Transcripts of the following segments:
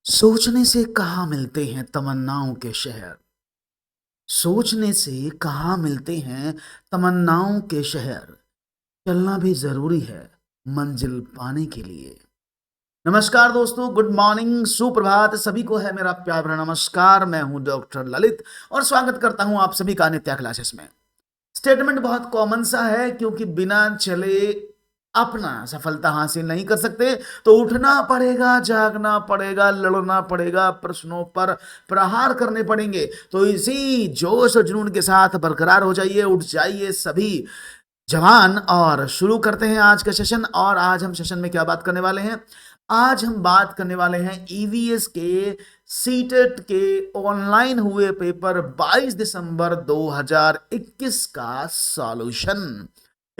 सोचने से कहाँ मिलते हैं तमन्नाओं के शहर। सोचने से कहाँ मिलते हैं तमन्नाओं के शहर। चलना भी जरूरी है मंजिल पाने के लिए। नमस्कार दोस्तों, गुड मॉर्निंग, सुप्रभात सभी को है मेरा प्यार भरा नमस्कार। मैं हूं डॉक्टर ललित और स्वागत करता हूं आप सभी का नित्या क्लासेस में। स्टेटमेंट बहुत कॉमन सा है क्योंकि बिना चले अपना सफलता हासिल नहीं कर सकते। तो उठना पड़ेगा, जागना पड़ेगा, लड़ना पड़ेगा, प्रश्नों पर प्रहार करने पड़ेंगे। तो इसी जोश और जुनून के साथ बरकरार हो जाइए, उठ जाइए सभी जवान और शुरू करते हैं आज का सेशन। और आज हम सेशन में क्या बात करने वाले हैं? आज हम बात करने वाले हैं ईवीएस के सीटेट के ऑनलाइन हुए पेपर 22 दिसंबर 2021 का सॉल्यूशन।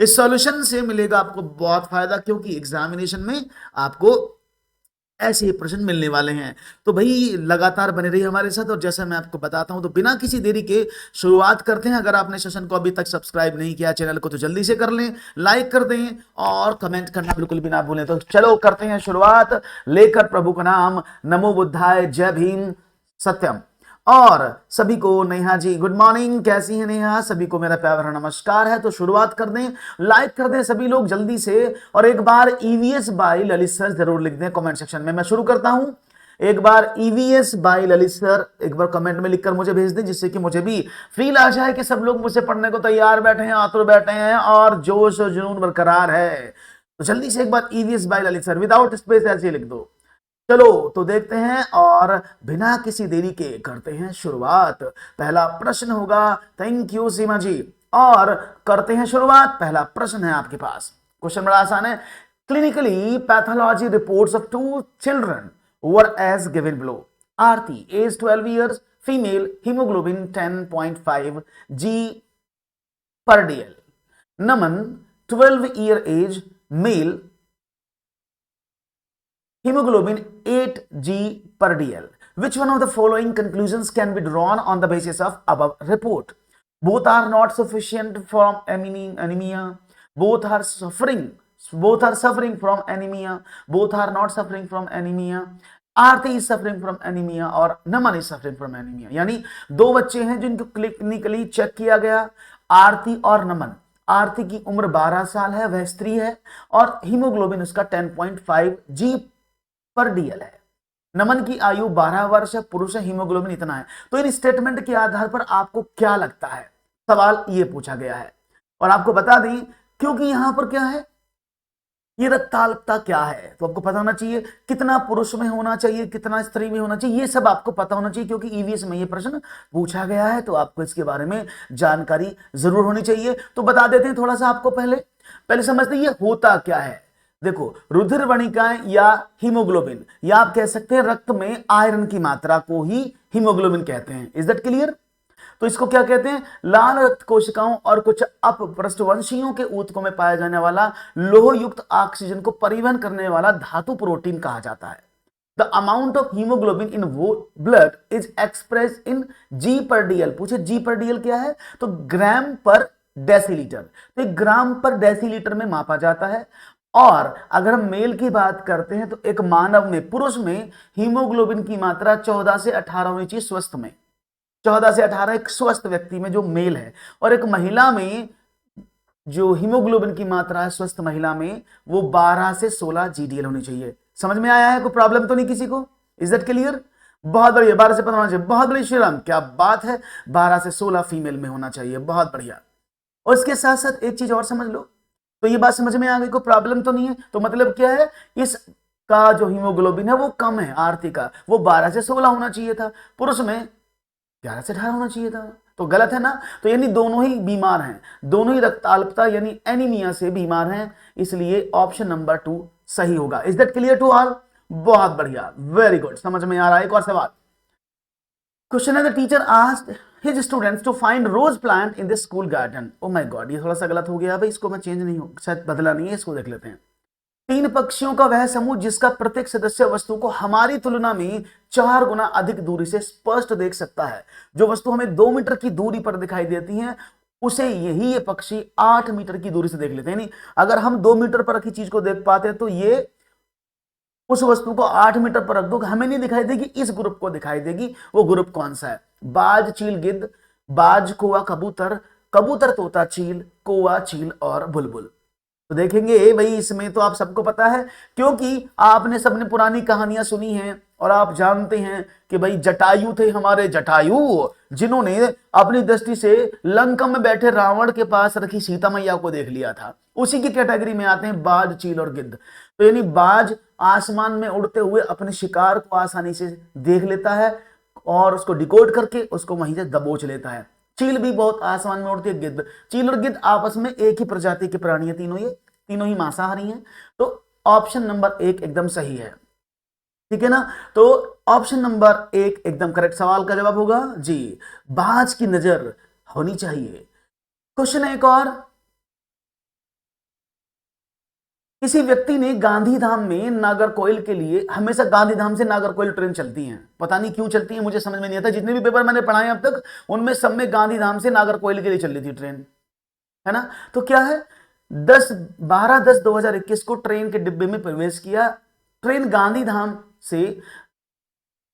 इस सॉल्यूशन से मिलेगा आपको बहुत फायदा क्योंकि एग्जामिनेशन में आपको ऐसे ही प्रश्न मिलने वाले हैं। तो भाई लगातार बने रहिए हमारे साथ। और जैसा मैं आपको बताता हूं तो बिना किसी देरी के शुरुआत करते हैं। अगर आपने सेशन को अभी तक सब्सक्राइब नहीं किया चैनल को तो जल्दी से कर लें, लाइक कर दें और कमेंट करना बिल्कुल भी ना भूलें। तो चलो करते हैं शुरुआत लेकर प्रभु का नाम। नमो बुद्धाय, जय भीम, सत्यम। और सभी को नेहा जी गुड मॉर्निंग, कैसी है नेहा? सभी को मेरा प्यार भरा नमस्कार है। तो शुरुआत कर दें, लाइक कर दें सभी लोग जल्दी से। और एक बार ईवीएस बाय ललित सर जरूर लिख दें कमेंट सेक्शन में। मैं शुरू करता हूं। एक बार ईवीएस बाय ललित सर एक बार कमेंट में लिखकर मुझे भेज दें, जिससे कि मुझे भी फील आ जाए कि सब लोग मुझसे पढ़ने को तैयार बैठे हैं, आतुर बैठे हैं और जोश और जुनून बरकरार है। तो जल्दी से एक बार EVS by Lalit sir without space ऐसे लिख दो। चलो तो देखते हैं और बिना किसी देरी के करते हैं शुरुआत। पहला प्रश्न होगा, थैंक यू सीमा जी। और करते हैं शुरुआत। पहला प्रश्न है आपके पास, क्वेश्चन बड़ा आसान है। Clinically pathology reports of two children were as given below. Aarti age 12 years, female, haemoglobin 10.5 g per dl. Naman 12 year age, male, hemoglobin 8 g per dl. Which one of the following conclusions can be drawn on the basis of above report? Both are not sufficient from anemia. Both are suffering. Both are suffering from anemia. Both are not suffering from anemia. Aarti is suffering from anaemia और नमन is suffering from anaemia. यानी दो बच्चे हैं जिनको clinically check किया गया, आरती और नमन। आरती की उम्र 12 साल है, वह स्त्री है और हीमोग्लोबिन उसका 10.5 जी पर डीएल है। नमन की आयु 12 वर्ष है, पुरुष है, हीमोग्लोबिन इतना है। तो इन स्टेटमेंट के आधार पर आपको क्या लगता है? सवाल ये पूछा गया है। और आपको बता दें क्योंकि यहां पर क्या है, ये रक्ताल्पता क्या है तो आपको पता होना चाहिए। कितना पुरुष में होना चाहिए, कितना स्त्री में होना चाहिए, ये सब आपको पता होना चाहिए क्योंकि ईवीएस में ये प्रश्न पूछा गया है। तो आपको इसके बारे में जानकारी जरूर होनी चाहिए। तो बता देते हैं थोड़ा सा आपको। पहले पहले समझते हैं ये होता क्या है। देखो, रुधिर वणिकाएं या हीमोग्लोबिन, या आप कह सकते हैं रक्त में आयरन की मात्रा को ही हीमोग्लोबिन कहते हैं। Is that clear? तो इसको क्या कहते हैं? लाल रक्त कोशिकाओं और कुछ अपपृष्ठवंशियों के ऊतकों में पाया जाने वाला लोह युक्त ऑक्सीजन को परिवहन करने वाला धातु प्रोटीन कहा जाता है। The amount of haemoglobin in blood is express in g per dL. पूछे जी पर डीएल क्या है? तो ग्राम पर डेसीलीटर। तो ग्राम पर डेसीलीटर में मापा जाता है। और अगर हम मेल की बात करते हैं तो एक मानव में, पुरुष में हीमोग्लोबिन की मात्रा 14 से 18 होनी चाहिए स्वस्थ में। 14 से 18 एक स्वस्थ व्यक्ति में जो मेल है। और एक महिला में जो हीमोग्लोबिन की मात्रा है स्वस्थ महिला में वो 12 से 16 जीडीएल होनी चाहिए। समझ में आया है? कोई प्रॉब्लम तो नहीं किसी को? Is that clear? बहुत बढ़िया। 12 से 15 होना चाहिए। बहुत बढ़िया श्रीराम, क्या बात है। 12 से 16 फीमेल में होना चाहिए। बहुत बढ़िया। और इसके साथ साथ एक चीज और समझ लो। तो ये बात समझ में आ गई, कोई प्रॉब्लम तो नहीं है। तो मतलब क्या है, इस का जो हीमोग्लोबिन है वो कम है, आरती का वो 12 से 16 होना चाहिए था, पुरुष में 11 से 18 होना चाहिए था। तो गलत है ना? तो यानी दोनों ही बीमार हैं, दोनों ही रक्ताल्पता यानी एनीमिया से बीमार हैं। इसलिए ऑप्शन नंबर 2 सही होगा। Is that clear to all? बहुत बढ़िया, वेरी गुड, समझ में आ रहा है। एक और सवाल। क्वेश्चन है, the teacher asked his students to find rose plant in the school garden. Oh my God, ये थोड़ा सा गलत हो गया भाई, इसको मैं चेंज नहीं हो, शायद बदला नहीं है, इसको देख लेते हैं। 3 पक्षियों का वह समूह जिसका प्रत्येक सदस्य वस्तु को हमारी तुलना में 4 गुना अधिक दूरी से स्पष्ट देख सकता है। जो वस्तु हमें 2 मीटर की दूरी पर दिखाई देती है उसे यही ये पक्षी 8 मीटर की दूरी से देख लेते हैं। यानी अगर हम 2 मीटर पर रखी चीज को देख पाते हैं तो ये उस वस्तु को 8 मीटर पर रख दो, हमें नहीं दिखाई देगी, इस ग्रुप को दिखाई देगी। वो ग्रुप कौन सा है? बाज, चील, गिद्ध, बाज, कौवा, कबूतर, कबूतर, तोता, चील, कौवा, चील और बुलबुल। तो देखेंगे भाई इसमें तो आप सबको पता है, क्योंकि आपने सबने पुरानी कहानियां सुनी हैं और आप जानते हैं कि भाई जटायु थे हमारे, जटायु, जिन्होंने अपनी दृष्टि से लंका में बैठे रावण के पास रखी सीता मैया को देख लिया था। उसी की कैटेगरी में आते हैं बाज, चील और गिद्ध। तो यानी बाज आसमान में उड़ते हुए अपने शिकार को आसानी से देख लेता है और उसको डिकोड करके उसको वहीं से दबोच लेता है। चील भी बहुत आसमान में उड़ती है। गिद्ध, चील और गिद्ध आपस में एक ही प्रजाति के प्राणी है, तीनों ही मांसाहारी हैं। तो ऑप्शन नंबर 1 एकदम सही है, ठीक है ना। तो ऑप्शन नंबर 1 एकदम करेक्ट सवाल का जवाब होगा जी। बाज की नजर होनी चाहिए। क्वेश्चन एक और, किसी व्यक्ति ने गांधीधाम में नागरकोइल के लिए, हमेशा गांधीधाम से नागरकोइल ट्रेन चलती हैं, पता नहीं क्यों चलती हैं, मुझे समझ में नहीं आता। जितने भी पेपर मैंने पढ़ाए अब तक उनमें सब में गांधीधाम से नागरकोइल के लिए चल रही थी ट्रेन, है ना। तो क्या है, 12/10/2021 को ट्रेन के डिब्बे में प्रवेश किया। ट्रेन गांधीधाम से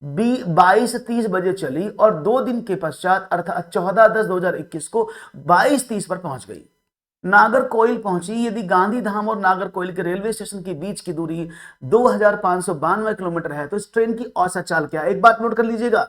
22:30 बजे चली और 2 दिन के पश्चात अर्थात 14/10/2021 को 22:30 पर पहुंच गई। नागरकोइल पहुंची। यदि गांधीधाम और नागरकोइल के रेलवे स्टेशन के बीच की दूरी 2592 किलोमीटर है तो इस ट्रेन की औसत चाल क्या है? एक बात नोट कर लीजिएगा,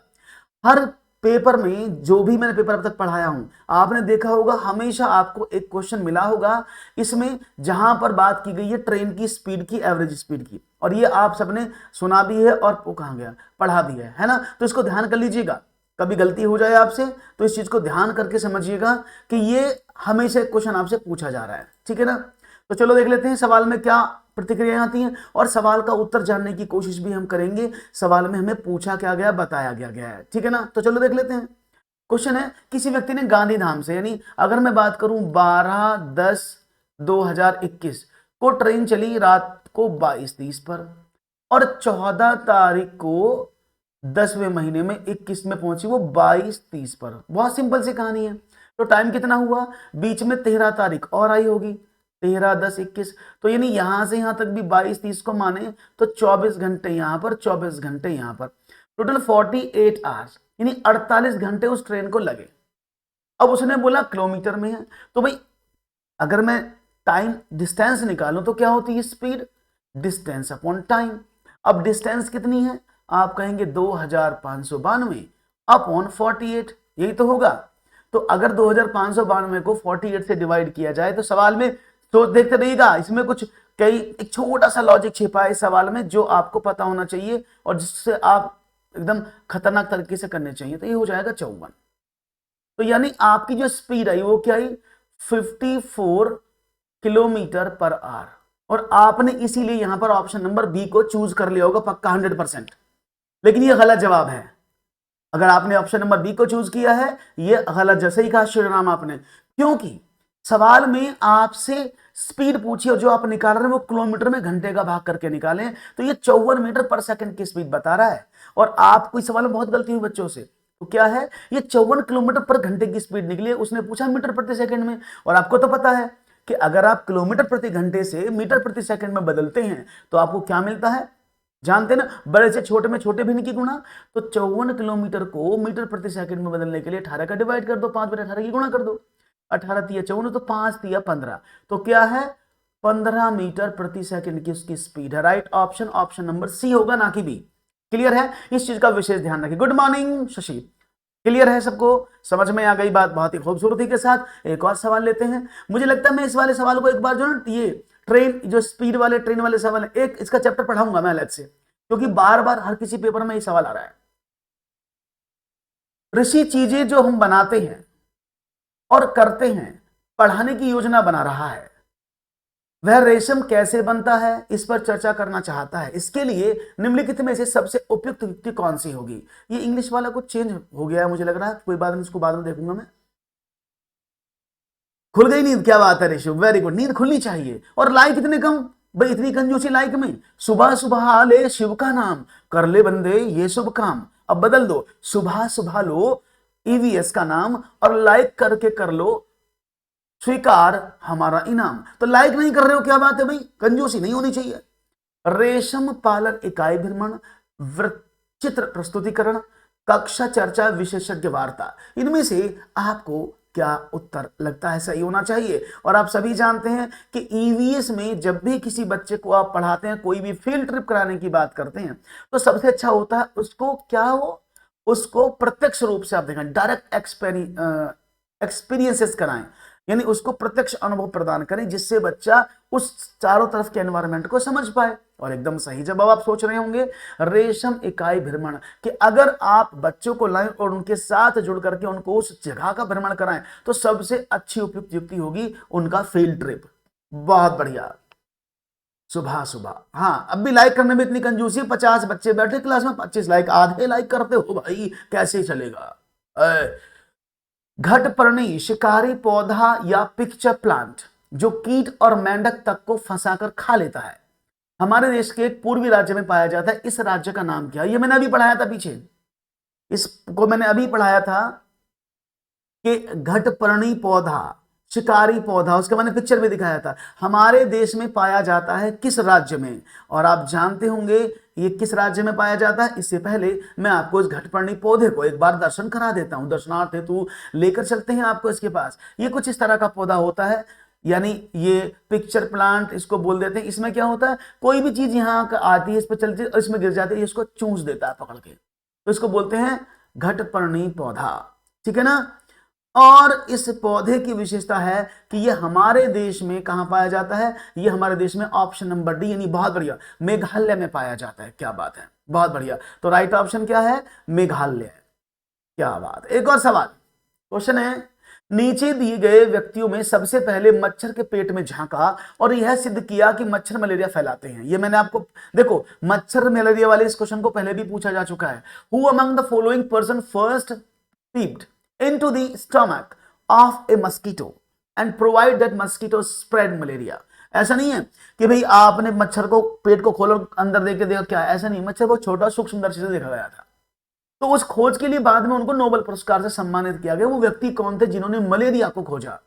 हर पेपर में जो भी मैंने पेपर अब तक पढ़ाया हूं, आपने देखा होगा हमेशा आपको एक क्वेश्चन मिला होगा इसमें जहां पर बात की गई है ट्रेन की स्पीड की, एवरेज स्पीड की, और ये आप सबने सुना भी है और वो कहां गया, पढ़ा भी है ना। तो इसको ध्यान कर लीजिएगा, कभी गलती हो जाए आपसे तो इस चीज को ध्यान करके समझिएगा कि ये हमेशा क्वेश्चन आपसे पूछा जा रहा है, ठीक है ना। तो चलो देख लेते हैं सवाल में क्या प्रतिक्रियाएं आती हैं और सवाल का उत्तर जानने की कोशिश भी हम करेंगे। सवाल में हमें पूछा क्या गया, बताया गया है, ठीक है ना। तो चलो देख लेते हैं। क्वेश्चन है, किसी व्यक्ति ने गांधीधाम से, यानी अगर मैं बात करूं 12/10/2021 को ट्रेन चली रात को 22:30 पर और 14 तारीख को 10वें महीने में 21 में पहुंची वो 22:30 पर। बहुत सिंपल सी कहानी है। तो टाइम कितना हुआ, बीच में 13 तारीख और आई होगी, 13/10/21, तो यानी यहां से यहां तक भी 22:30 को माने तो 24 घंटे यहां पर, 24 घंटे यहां पर, टोटल 48 आवर्स, यानी 48 घंटे उस ट्रेन को लगे। अब उसने बोला किलोमीटर में है, तो भाई अगर मैं टाइम डिस्टेंस निकालूं तो क्या होती है स्पीड, डिस्टेंस अपॉन टाइम। अब डिस्टेंस कितनी है, आप कहेंगे 2592 अपॉन 48, यही तो होगा। तो अगर 2592 को 48 से डिवाइड किया जाए तो सवाल में, तो देखते रहिएगा इसमें कुछ कई एक छोटा सा लॉजिक छिपा है इस सवाल में जो आपको पता होना चाहिए और जिससे आप एकदम खतरनाक तरीके से करने चाहिए। तो ये हो जाएगा 54। तो यानी आपकी जो स्पीड आई वो क्या आई, 54 किलोमीटर पर आवर। और आपने इसीलिए यहां पर ऑप्शन नंबर बी को चूज कर लिया होगा पक्का 100%, लेकिन ये गलत जवाब है। अगर आपने ऑप्शन नंबर बी को चूज किया है ये गलत, जैसे ही कहा श्रीराम आपने, क्योंकि सवाल में आपसे स्पीड पूछी और जो आप निकाल रहे हैं वो किलोमीटर में घंटे का भाग करके निकालें, तो ये 54 मीटर पर सेकंड की स्पीड बता रहा है। और आपको इस सवाल में बहुत गलती हुई बच्चों से, तो क्या है, ये 54 किलोमीटर पर घंटे की स्पीड निकली है, उसने पूछा मीटर प्रति सेकंड में। और आपको तो पता है कि अगर आप किलोमीटर प्रति घंटे से मीटर प्रति सेकंड में बदलते हैं तो आपको क्या मिलता है, जानते ना, बड़े से छोटे में छोटे भिन्न की गुणा। तो 54 किलोमीटर को मीटर प्रति सेकंड में बदलने के लिए 18 का डिवाइड कर दो, 5 बटे 18 की गुणा कर दो, 18 तिया 54 तो 5 तिया 15, तो क्या है 15 मीटर प्रति सेकंड की उसकी स्पीड है। Right option, option number C होगा, ना कि बी। क्लियर है, इस चीज का विशेष ध्यान रखिए। गुड मॉर्निंग शशि, क्लियर है सबको, समझ में आ गई बात बहुत ही खूबसूरती के साथ। एक और सवाल लेते हैं। मुझे लगता है मैं इस वाले सवाल को एक बार जो ना ये ट्रेन जो स्पीड वाले ट्रेन वाले सवाल है, एक इसका चैप्टर पढ़ाऊंगा मैं अलग से, क्योंकि बार बार हर किसी पेपर में ये सवाल आ रहा है। ऋषि चीजें जो हम बनाते हैं और करते हैं, पढ़ाने की योजना बना रहा है, वह रेशम कैसे बनता है, इस पर चर्चा करना चाहता है। इसके लिए निम्नलिखित में से सबसे उपयुक्त युक्ति कौन सी होगी। ये इंग्लिश वाला कुछ चेंज हो गया है मुझे लग रहा है, कोई बात नहीं, इसको बाद में देखूंगा मैं। खुल गई नींद, क्या बात है ऋषि, वेरी गुड, नींद खुलनी चाहिए। और लाइक इतने कम, भाई इतनी कंजूसी लाइक में। सुबह सुबह ले शिव का नाम, कर ले बंदे ये शुभ काम। अब बदल दो, सुबह सुबह लो ईवीएस का नाम और लाइक करके कर लो स्वीकार हमारा इनाम। तो लाइक नहीं कर रहे हो, क्या बात है भाई, कंजूसी नहीं होनी चाहिए। रेशम पालन इकाई भ्रमण, चित्र प्रस्तुतिकरण, कक्षा चर्चा, विशेषज्ञ वार्ता। इनमें से आपको क्या उत्तर लगता है सही होना चाहिए? और आप सभी जानते हैं कि ईवीएस में जब भी किसी बच्चे को आप पढ़ाते हैं, कोई भी फील्ड ट्रिप कराने की बात करते हैं, तो सबसे अच्छा होता है उसको क्या हो, उसको प्रत्यक्ष रूप से आप देखें, डायरेक्ट एक्सपीरियंसेस कराएं, यानी उसको प्रत्यक्ष अनुभव प्रदान करें जिससे बच्चा उस चारों तरफ के एनवायरनमेंट को समझ पाए। और एकदम सही जवाब आप सोच रहे होंगे, रेशम इकाई भ्रमण, कि अगर आप बच्चों को लाएं और उनके साथ जुड़ करके उनको उस जगह का भ्रमण कराएं तो सबसे अच्छी उपयुक्त युक्ति होगी उनका फील्ड ट्रिप। बहुत बढ़िया, सुबह सुबह। हाँ, अब भी लाइक करने में इतनी कंजूसी, 50 बच्चे बैठे क्लास में, 25 लाइक, आधे लाइक करते हो भाई, कैसे चलेगा? घटपर्णी शिकारी पौधा या पिक्चर प्लांट जो कीट और मेंढक तक को फंसाकर खा लेता है, हमारे देश के एक पूर्वी राज्य में पाया जाता है। इस राज्य का नाम क्या है? ये मैंने अभी पढ़ाया था पीछे, इसको मैंने अभी पढ़ाया था कि घटपर्णी पौधा, शिकारी पौधा, उसका मैंने पिक्चर भी दिखाया था, हमारे देश में पाया जाता है किस राज्य में? और आप जानते होंगे ये किस राज्य में पाया जाता है। इससे पहले मैं आपको इस घटपर्णी पौधे को एक बार दर्शन करा देता हूं, दर्शनार्थ हेतु लेकर चलते हैं आपको इसके पास। ये कुछ इस तरह का पौधा होता है, यानी ये पिक्चर प्लांट इसको बोल देते हैं। इसमें क्या होता है, कोई भी चीज यहाँ आती है, इस पर चलती है और इसमें गिर जाती है, इसको चूस देता है पकड़ के, तो इसको बोलते हैं घटपर्णी पौधा, ठीक है ना। और इस पौधे की विशेषता है कि यह हमारे देश में कहां पाया जाता है? यह हमारे देश में ऑप्शन नंबर डी, यानी बहुत बढ़िया, मेघालय में पाया जाता है। क्या बात है, बहुत बढ़िया। तो राइट ऑप्शन क्या है? मेघालय। क्या बात। एक और सवाल, क्वेश्चन है, नीचे दिए गए व्यक्तियों में सबसे पहले मच्छर के पेट में झांका और यह सिद्ध किया कि मच्छर मलेरिया फैलाते हैं। ये मैंने आपको, देखो मच्छर मलेरिया वाले इस क्वेश्चन को पहले भी पूछा जा चुका है। Who among the following person first peeped into the stomach of a mosquito and provide that mosquito spread malaria? ऐसा नहीं है कि भाई आपने मच्छर को पेट को खोलो अंदर देख के देखा क्या, ऐसा नहीं। मच्छर को छोटा सूक्ष्मदर्शी से देखा गया था, तो उस खोज के लिए बाद में उनको नोबेल पुरस्कार से सम्मानित किया गया। वो व्यक्ति कौन थे जिन्होंने मलेरिया को खोजा?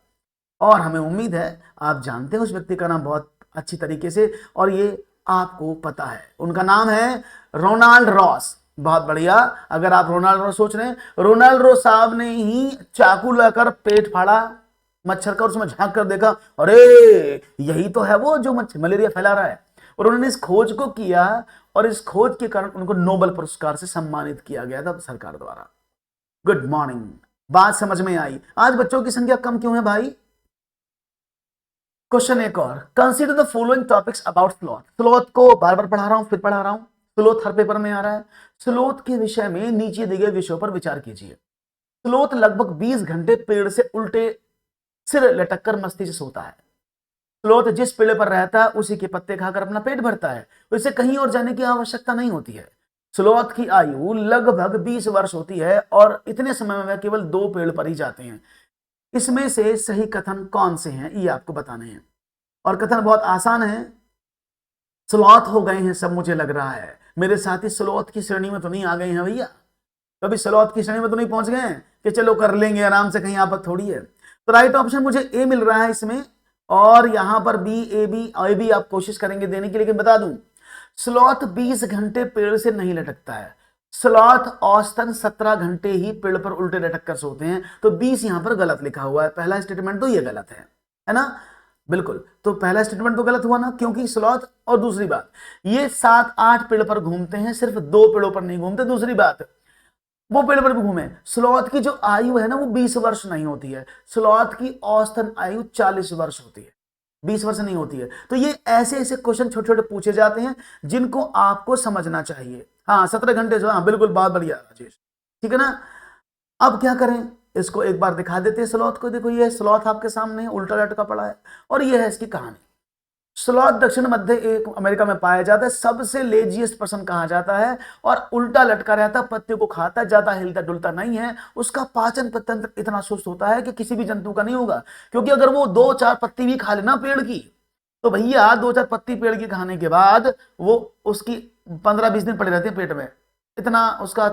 और हमें उम्मीद है आप जानते हैं उस व्यक्ति का नाम बहुत अच्छी तरीके से, और ये आपको पता है, उनका नाम है रोनाल्ड रॉस। बहुत बढ़िया। अगर आप रोनाल्ड रॉस सोच रहे हैं, रोनाल्ड रॉस साहब ने ही चाकू लाकर पेट फाड़ा मच्छर का और उसमें झांक कर देखा, अरे यही तो है वो जो मलेरिया फैला रहा है, और उन्होंने इस खोज को किया और इस खोज के कारण उनको नोबेल पुरस्कार से सम्मानित किया गया था सरकार द्वारा। गुड मॉर्निंग, बात समझ में आई? आज बच्चों की संख्या कम क्यों है भाई? क्वेश्चन एक और, consider the following topics about sloth. Sloth को बार बार पढ़ा रहा हूं, फिर पढ़ा रहा हूं, स्लॉथ हर पेपर में आ रहा है। स्लॉथ के विषय में नीचे दिए गए विषयों पर विचार कीजिए। स्लॉथ लगभग 20 घंटे पेड़ से उल्टे सिर लटककर मस्ती से सोता है। स्लॉथ जिस पेड़ पर रहता है उसी के पत्ते खाकर अपना पेट भरता है, उसे कहीं और जाने की आवश्यकता नहीं होती है। स्लॉथ की आयु लगभग 20 वर्ष होती है और इतने समय में वह केवल 2 पेड़ पर ही जाते हैं। इसमें से सही कथन कौन से हैं ये आपको बताने हैं, और कथन बहुत आसान है। स्लॉथ हो गए हैं सब, मुझे लग रहा है मेरे साथी स्लॉथ की श्रेणी में तो नहीं आ गए हैं भैया, कभी स्लॉथ की श्रेणी में तो नहीं पहुंच गए हैं कि चलो कर लेंगे आराम से, कहीं आपत थोड़ी है। तो राइट ऑप्शन मुझे ए मिल रहा है इसमें, और यहां पर बी, ए बी आप कोशिश करेंगे देने की, लेकिन बता दूं स्लॉथ 20 घंटे पेड़ से नहीं लटकता है। स्लॉथ औसतन 17 घंटे ही पेड़ पर उल्टे लटक कर सोते हैं, तो 20 यहां पर गलत लिखा हुआ है। पहला स्टेटमेंट तो ये गलत है ना? बिल्कुल, तो पहला स्टेटमेंट तो गलत हुआ ना, क्योंकि स्लॉथ, और दूसरी बात ये 7-8 पेड़ पर घूमते हैं, सिर्फ 2 पेड़ों पर नहीं घूमते। दूसरी बात वो पेड़ पर भी घूमे। स्लॉथ की जो आयु है ना वो 20 वर्ष नहीं होती है, स्लॉथ की औसतन आयु 40 वर्ष होती है, 20 वर्ष नहीं होती है। तो ये ऐसे ऐसे क्वेश्चन छोटे छोटे पूछे जाते हैं जिनको आपको समझना चाहिए। हाँ 17 घंटे जो, हाँ बिल्कुल, बहुत बढ़िया राजेश, ठीक है ना। अब क्या करें, इसको एक बार दिखा देते हैं स्लॉथ को। देखो ये स्लॉथ आपके सामने उल्टा लटका पड़ा है, और ये है इसकी कहानी। स्लॉथ दक्षिण मध्य अमेरिका में पाया जाता है, सबसे लेजिएस्ट पर्सन कहा जाता है, और उल्टा लटका रहता, पत्ते को खाता, ज्यादा हिलता डुलता नहीं है। उसका पाचन तंत्र इतना सुस्त होता है कि किसी भी जंतु का नहीं होगा, क्योंकि अगर वो 2-4 पत्ती भी खा लेना पेड़ की, तो भैया 2-4 पत्ती पेड़ की खाने के बाद वो उसकी 15-20 दिन पड़े रहते हैं पेट में। इतना उसका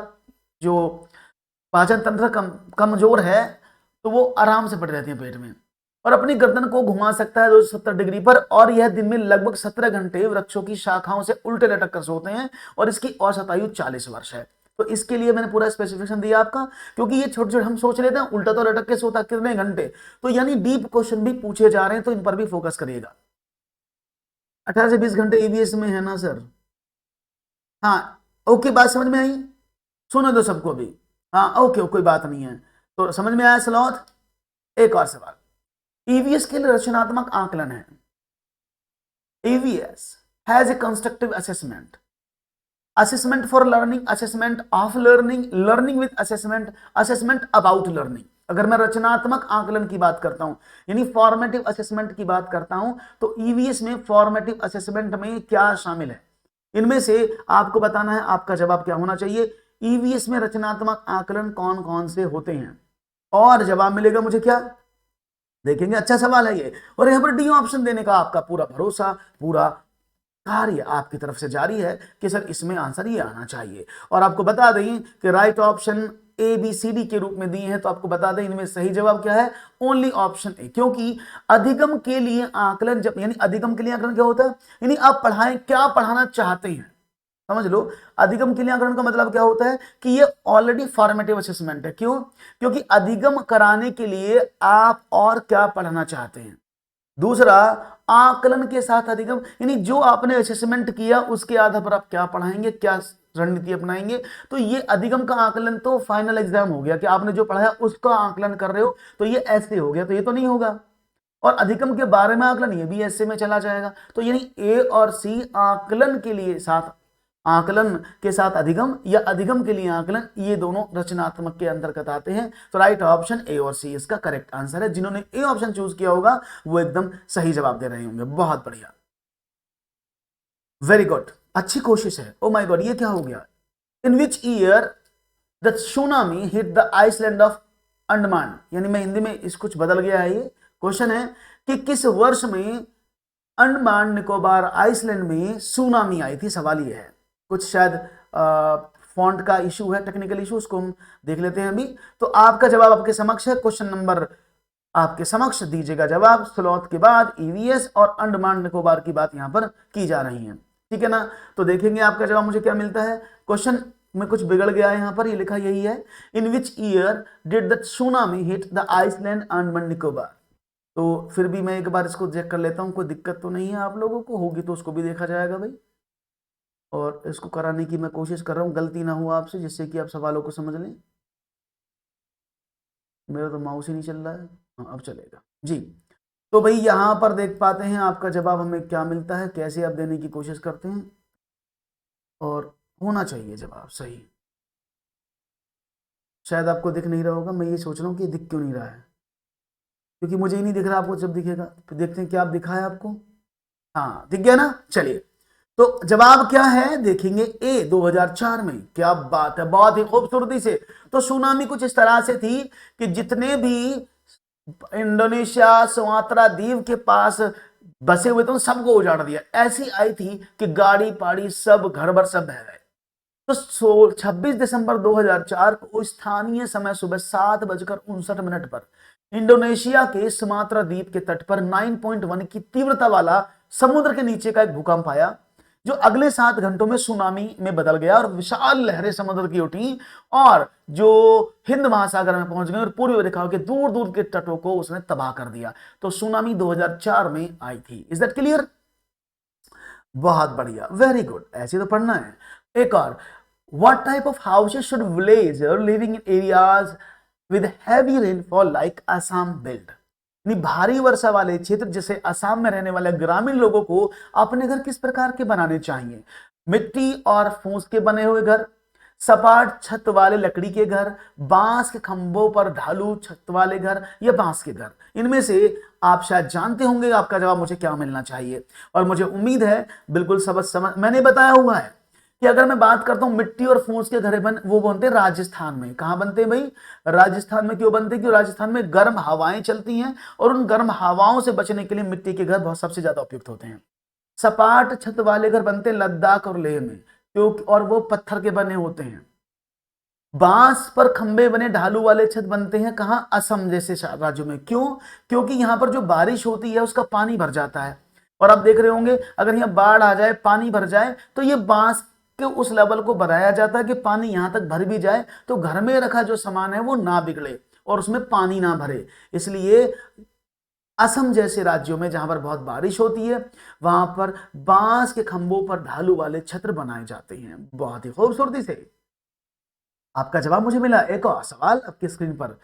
जो पाचन तंत्र कमजोर है, तो वो आराम से पड़े रहती है पेट में। और अपनी गर्दन को घुमा सकता है 270 डिग्री पर, और यह दिन में लगभग 17 घंटे वृक्षों की शाखाओं से उल्टे लटक कर सोते हैं, और इसकी औसत आयु 40 वर्ष है। तो इसके लिए मैंने पूरा स्पेसिफिकेशन दिया आपका, क्योंकि ये छोटे छोटे हम सोच लेते हैं उल्टा तो लटक के सोता कितने घंटे, तो यानी डीप क्वेश्चन भी पूछे जा रहे हैं, तो इन पर भी फोकस करिएगा। 18 से 20 घंटे ईवीएस में है ना सर? हाँ ओके, बात समझ में आई? सुनो दो सबको भी। हाँ ओके, कोई बात नहीं है, तो समझ में आया स्लॉथ? एक और सवाल, ईवीएस के लिए रचनात्मक आकलन है। EVS has a constructive assessment, assessment for learning, assessment of learning, learning with assessment, assessment about learning। अगर मैं रचनात्मक आकलन की बात करता हूं, यानी फॉर्मेटिव असेसमेंट की बात करता हूं, तो ईवीएस में फॉर्मेटिव असेसमेंट में क्या शामिल है, इनमें से आपको बताना है, आपका जवाब क्या होना चाहिए। ईवीएस में रचनात्मक आकलन कौन कौन से होते हैं, और जवाब मिलेगा मुझे क्या, देखेंगे। अच्छा सवाल है ये, और यहां पर डी ऑप्शन देने का आपका पूरा भरोसा, पूरा कार्य आपकी तरफ से जारी है कि सर इसमें आंसर ये आना चाहिए। और आपको बता दें कि right option A B C D के रूप में दिए हैं, तो आपको बता दें इनमें सही जवाब क्या है, ओनली ऑप्शन ए। क्योंकि अधिगम के लिए आकलन, जब यानी अधिगम के लिए आकलन क्या होता है, यानी आप पढ़ाएं क्या पढ़ाना चाहते हैं, समझ लो। अधिगम के लिए आकलन का मतलब क्या होता है कि ये ऑलरेडी फॉर्मेटिव असेसमेंट है। क्यों? क्योंकि अधिगम कराने के लिए आप और क्या पढ़ना चाहते हैं। दूसरा, आकलन के साथ अधिगम, यानी जो आपने असेसमेंट किया उसके आधार पर आप क्या पढ़ाएंगे, क्या रणनीति अपनाएंगे। तो ये अधिगम का आकलन तो फाइनल एग्जाम हो गया कि आपने जो पढ़ाया उसका आकलन कर रहे हो, तो ये ऐसे हो गया, तो ये तो नहीं होगा। और अधिगम के बारे में आकलन, ये भी ऐसे में चला जाएगा। तो यानी ए और सी आकलन के लिए साथ, आकलन के साथ अधिगम या अधिगम के लिए आकलन, ये दोनों रचनात्मक के अंतर्गत आते हैं। तो राइट ऑप्शन ए और सी इसका करेक्ट आंसर है। जिन्होंने ए ऑप्शन चूज किया होगा वो एकदम सही जवाब दे रहे होंगे। बहुत बढ़िया, वेरी गुड, अच्छी कोशिश है। ओ माय गॉड, ये क्या हो गया? In which year the tsunami hit the island of Andaman, यानी मैं हिंदी में इस कुछ बदल गया है। ये क्वेश्चन है कि किस वर्ष में अंडमान निकोबार आइसलैंड में सुनामी आई थी, सवाल ये है। कुछ शायद फॉन्ट का इशू है, टेक्निकल इशू, उसको हम देख लेते हैं अभी। तो आपका जवाब आपके समक्ष है, क्वेश्चन नंबर आपके समक्ष, दीजिएगा जवाब। स्लॉथ के बाद ईवीएस और अंडमान निकोबार की बात यहां पर की जा रही है, ठीक है ना। तो देखेंगे आपका जवाब मुझे क्या मिलता है। क्वेश्चन में कुछ बिगड़ गया है, यहां पर ये लिखा यही है, in which year did the tsunami hit the island Andaman Nicobar. तो फिर भी मैं एक बार इसको चेक कर लेता हूं, कोई दिक्कत तो नहीं है आप लोगों को, होगी तो उसको भी देखा जाएगा भाई। और इसको कराने की मैं कोशिश कर रहा हूँ, गलती ना हो आपसे, जिससे कि आप सवालों को समझ लें। मेरा तो माउस ही नहीं चल रहा है, हाँ अब चलेगा जी। तो भाई यहाँ पर देख पाते हैं आपका जवाब हमें क्या मिलता है, कैसे आप देने की कोशिश करते हैं, और होना चाहिए जवाब सही। शायद आपको दिख नहीं रहा होगा, मैं ये सोच रहा हूँ कि दिख क्यों नहीं रहा है, क्योंकि मुझे ही नहीं दिख रहा, आपको जब दिखेगा तो देखते हैं क्या आप दिखा है आपको। हाँ दिख गया ना, चलिए। तो जवाब क्या है देखेंगे, ए 2004 में। क्या बात है, बहुत ही खूबसूरती से। तो सुनामी कुछ इस तरह से थी कि जितने भी इंडोनेशिया सुमात्रा द्वीप के पास बसे हुए थे उन सबको उजाड़ दिया। ऐसी आई थी कि गाड़ी पाड़ी सब घर भर सब बह गए। तो 26 दिसंबर 2004 को स्थानीय समय सुबह 7:59 पर इंडोनेशिया के सुमात्रा द्वीप के तट पर 9.1 की तीव्रता वाला समुद्र के नीचे का एक भूकंप आया, जो अगले 7 घंटों में सुनामी में बदल गया और विशाल लहरें समुद्र की उठी और जो हिंद महासागर में पहुंच गई और पूर्वी रेखाओं के दूर दूर के तटों को उसने तबाह कर दिया। तो सुनामी 2004 में आई थी। Is that clear? बहुत बढ़िया, वेरी गुड, ऐसे तो पढ़ना है। एक और, what type of houses should villager living in areas with heavy rainfall like Assam build, भारी वर्षा वाले क्षेत्र जैसे असम में रहने वाले ग्रामीण लोगों को अपने घर किस प्रकार के बनाने चाहिए? मिट्टी और फूस के बने हुए घर, सपाट छत वाले लकड़ी के घर, बांस के खंभों पर ढालू छत वाले घर, या बांस के घर। इनमें से आप शायद जानते होंगे आपका जवाब मुझे क्या मिलना चाहिए। और मुझे उम्मीद है बिल्कुल समझ मैंने बताया हुआ है कि अगर मैं बात करता हूं मिट्टी और फूस के घर वो बनते हैं राजस्थान में। कहां बनते हैं भाई? राजस्थान में। क्यों बनते हैं? क्योंकि राजस्थान में गर्म हवाएं चलती हैं और उन गर्म हवाओं से बचने के लिए मिट्टी के घर बहुत सबसे ज्यादा उपयुक्त होते हैं। सपाट छत वाले घर बनते हैं लद्दाख और लेह में, क्योंकि और वो पत्थर के बने होते हैं। बांस पर खंबे बने ढालू वाले छत बनते हैं कहाँ? असम जैसे राज्यों में। क्यों? क्योंकि यहाँ पर जो बारिश होती है उसका पानी भर जाता है, और आप देख रहे होंगे अगर यहाँ बाढ़ आ जाए, पानी भर जाए, तो ये बांस के उस लेवल को बढ़ाया जाता है कि पानी यहाँ तक भर भी जाए तो घर में रखा जो सामान है वो ना बिगड़े और उसमें पानी ना भरे। इसलिए असम जैसे राज्यों में जहां पर बहुत बारिश होती है वहां पर बांस के खंभों पर ढालू वाले छत्र बनाए जाते हैं, बहुत ही खूबसूरती से। आपका जवाब मुझे मिला। एक और सवाल आपकी स्क्रीन पर,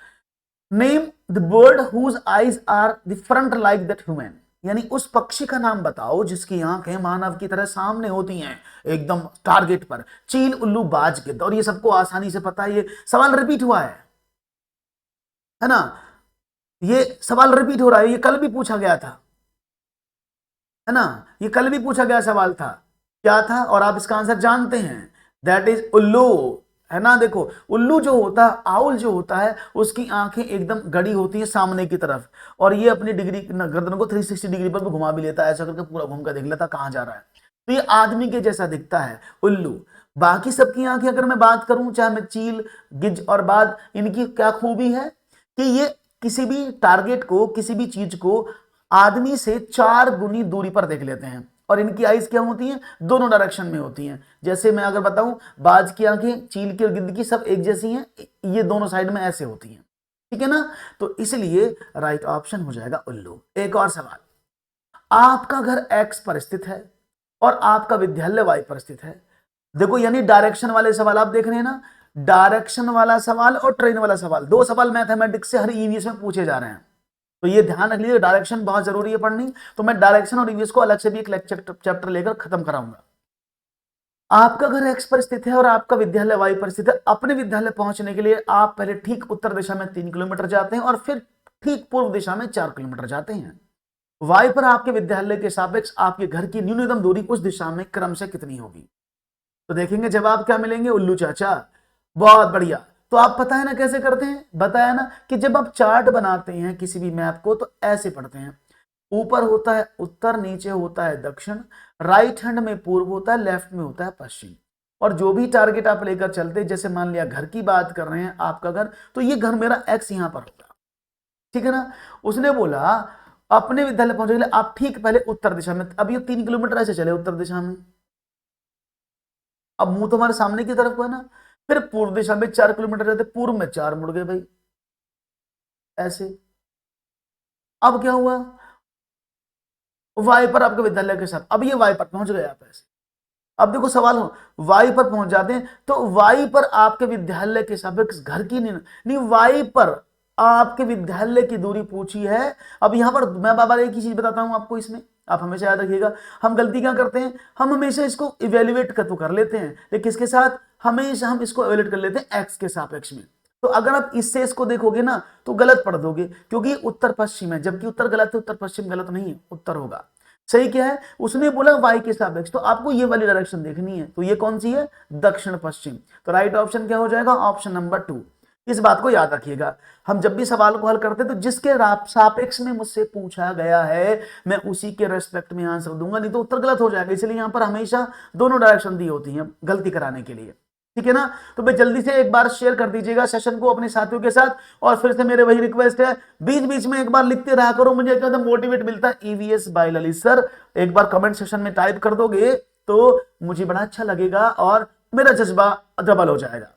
name the bird whose eyes are the front like that human, यानी उस पक्षी का नाम बताओ जिसकी आंखें मानव की तरह सामने होती हैं, एकदम टारगेट पर। चील, उल्लू, बाज, गिद्ध, और ये सबको आसानी से पता है, ये सवाल रिपीट हुआ है ना? ये सवाल रिपीट हो रहा है, ये कल भी पूछा गया था, है ना? ये कल भी पूछा गया सवाल था, क्या था? और आप इसका आंसर जानते हैं, दैट इज उल्लू, है ना? देखो उल्लू जो होता है, आउल जो होता है, उसकी आंखें एकदम गड़ी होती है सामने की तरफ, और ये अपनी डिग्री गर्दन को 360 डिग्री पर भी घुमा भी लेता है, ऐसा करके पूरा घूम कर देख लेता कहां जा रहा है। तो ये आदमी के जैसा दिखता है उल्लू। बाकी सबकी आंखें अगर मैं बात करूं, चाहे मैं चील, गिज और बाज, इनकी क्या खूबी है कि ये किसी भी टारगेट को, किसी भी चीज को आदमी से 4 गुनी दूरी पर देख लेते हैं, और इनकी आईज क्या होती हैं? दोनों डायरेक्शन में होती हैं। जैसे मैं अगर बताऊं, बाज की आंखें चील की और गिद्ध की सब एक जैसी हैं, ये दोनों साइड में ऐसे होती हैं, ठीक है ना? तो इसलिए राइट ऑप्शन हो जाएगा उल्लू। एक और सवाल, आपका घर एक्स पर स्थित है और आपका विद्यालय वाई पर स्थित है। देखो यानी डायरेक्शन वाले सवाल आप देख रहे हैं ना, डायरेक्शन वाला सवाल और ट्रेन वाला सवाल, 2 सवाल मैथमेटिक्स से हर ईवीएस में पूछे जा रहे हैं। तो ये ध्यान रख लीजिए, डायरेक्शन बहुत जरूरी है पढ़नी, तो मैं डायरेक्शन और ईवीएस को अलग से भी एक लेक्चर चैप्टर लेकर खत्म कराऊंगा। आपका घर एक्स पर स्थित है और आपका विद्यालय वाई पर स्थित है। अपने विद्यालय पहुंचने के लिए आप पहले ठीक उत्तर दिशा में 3 किलोमीटर जाते हैं और फिर ठीक पूर्व दिशा में 4 किलोमीटर जाते हैं। वाई पर आपके विद्यालय के सापेक्ष आपके घर की न्यूनतम दूरी उस दिशा में क्रमशः कितनी होगी? तो देखेंगे जवाब क्या मिलेंगे, उल्लू चाचा। बहुत बढ़िया। तो आप पता है ना कैसे करते हैं, बताया ना कि जब आप चार्ट बनाते हैं किसी भी मैप को तो ऐसे पढ़ते हैं, ऊपर होता है उत्तर, नीचे होता है दक्षिण, राइट हैंड में पूर्व होता है, लेफ्ट में होता है पश्चिम। और जो भी टारगेट आप लेकर चलते, जैसे मान लिया घर की बात कर रहे हैं, आपका घर, तो ये घर मेरा एक्स यहां पर होगा, ठीक है ना? उसने बोला अपने विद्यालय पहुंचने के लिए आप ठीक पहले उत्तर दिशा में, अब ये 3 किलोमीटर ऐसे चले उत्तर दिशा में, अब मुंह तुम्हारे सामने की तरफ है ना, फिर पूर्व दिशा में 4 किलोमीटर रहते, पूर्व में 4 मुड़ गए भाई ऐसे। अब क्या हुआ, वाई पर आपके विद्यालय के साथ, अब ये वाई पर पहुंच गए आप ऐसे। अब देखो सवाल हो, वाई पर पहुंच जाते हैं तो वाई पर आपके विद्यालय के सापेक्ष घर की नहीं, वाई पर आपके विद्यालय की दूरी पूछी है। अब यहां पर मैं बाबा एक ही चीज बताता हूं आपको, इसमें आप हमेशा याद रखिएगा, हम गलती क्या करते हैं, हम हमेशा इसको इवेल्युएट कर लेते हैं, लेकिन किसके साथ? हमेशा हम इसको इवेल्युएट कर लेते हैं एक्स के सापेक्ष में। तो अगर आप इससे इसको देखोगे ना तो गलत पढ़ दोगे, क्योंकि उत्तर पश्चिम है, जबकि उत्तर गलत है, उत्तर पश्चिम गलत नहीं है, उत्तर होगा। सही क्या है? उसने बोला वाई के सापेक्ष, तो आपको ये वाली डायरेक्शन देखनी है, तो ये कौन सी है? दक्षिण पश्चिम। तो राइट ऑप्शन क्या हो जाएगा? Option number 2। इस बात को याद रखिएगा, हम जब भी सवाल को हल करते हैं तो जिसके सापेक्ष में मुझसे पूछा गया है मैं उसी के रेस्पेक्ट में आंसर दूंगा, नहीं तो उत्तर गलत हो जाएगा। इसलिए यहां पर हमेशा दोनों डायरेक्शन दी होती हैं गलती कराने के लिए, ठीक है ना? तो भाई जल्दी से एक बार शेयर कर दीजिएगा सेशन को अपने साथियों के साथ, और फिर से मेरे वही रिक्वेस्ट है, बीच बीच में एक बार लिखते रहा करो, मुझे एकदम मोटिवेट मिलता है। ईवीएस बाय ललित सर, एक बार कमेंट सेक्शन में टाइप कर दोगे तो मुझे बड़ा अच्छा लगेगा और मेरा जज्बा डबल हो जाएगा।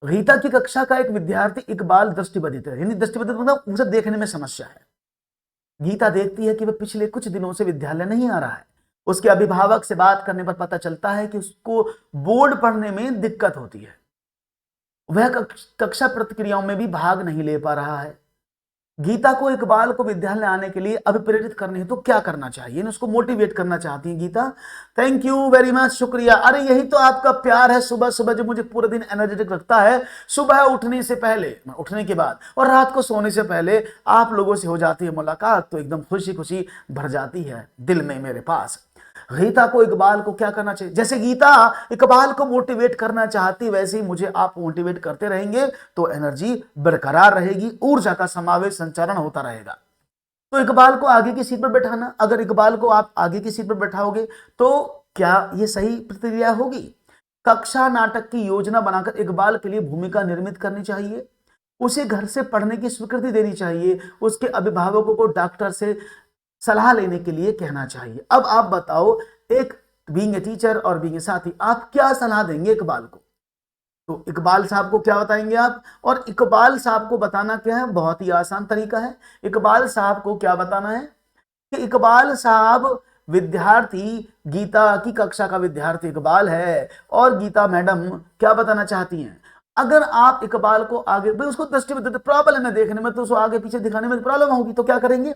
गीता की कक्षा का एक विद्यार्थी इकबाल दृष्टिबाधित है, यानी दृष्टिबाधित मतलब उसे देखने में समस्या है। गीता देखती है कि वह पिछले कुछ दिनों से विद्यालय नहीं आ रहा है। उसके अभिभावक से बात करने पर पता चलता है कि उसको बोर्ड पढ़ने में दिक्कत होती है, वह कक्षा प्रतिक्रियाओं में भी भाग नहीं ले पा रहा है। गीता को इकबाल को विद्यालय आने के लिए अभिप्रेरित करने है तो क्या करना चाहिए, उसको मोटिवेट करना चाहती है Geeta. Thank you very much, शुक्रिया। अरे यही तो आपका प्यार है, सुबह सुबह जो मुझे पूरे दिन एनर्जेटिक रखता है। सुबह उठने से पहले, उठने के बाद और रात को सोने से पहले आप लोगों से हो जाती है मुलाकात, तो एकदम खुशी खुशी भर जाती है दिल में मेरे पास। गीता को इकबाल को क्या करना चाहिए, जैसे गीता इकबाल को मोटिवेट करना चाहती वैसे ही मुझे आप मोटिवेट करते रहेंगे तो एनर्जी बरकरार रहेगी, ऊर्जा का समावेश संचारण होता रहेगा। तो इकबाल को आगे की सीट पर बैठाना, अगर इकबाल को आप आगे की सीट पर बैठाओगे तो क्या ये सही प्रतिक्रिया होगी? कक्षा नाटक की योजना बनाकर इकबाल के लिए भूमिका निर्मित करनी चाहिए, उसे घर से पढ़ने की स्वीकृति देनी चाहिए, उसके अभिभावकों को डॉक्टर से सलाह लेने के लिए कहना चाहिए। अब आप बताओ, एक बीइंग ए टीचर और बीइंग ए साथी, आप क्या सलाह देंगे इकबाल को? तो इकबाल साहब को क्या बताएंगे आप? और इकबाल साहब को बताना क्या है, बहुत ही आसान तरीका है। इकबाल साहब को क्या बताना है कि इकबाल साहब विद्यार्थी, गीता की कक्षा का विद्यार्थी इकबाल है और गीता मैडम क्या बताना चाहती हैं। अगर आप इकबाल को आगे, भाई उसको दृष्टि में प्रॉब्लम है देखने में, तो उसको आगे पीछे दिखाने में प्रॉब्लम होगी, तो क्या करेंगे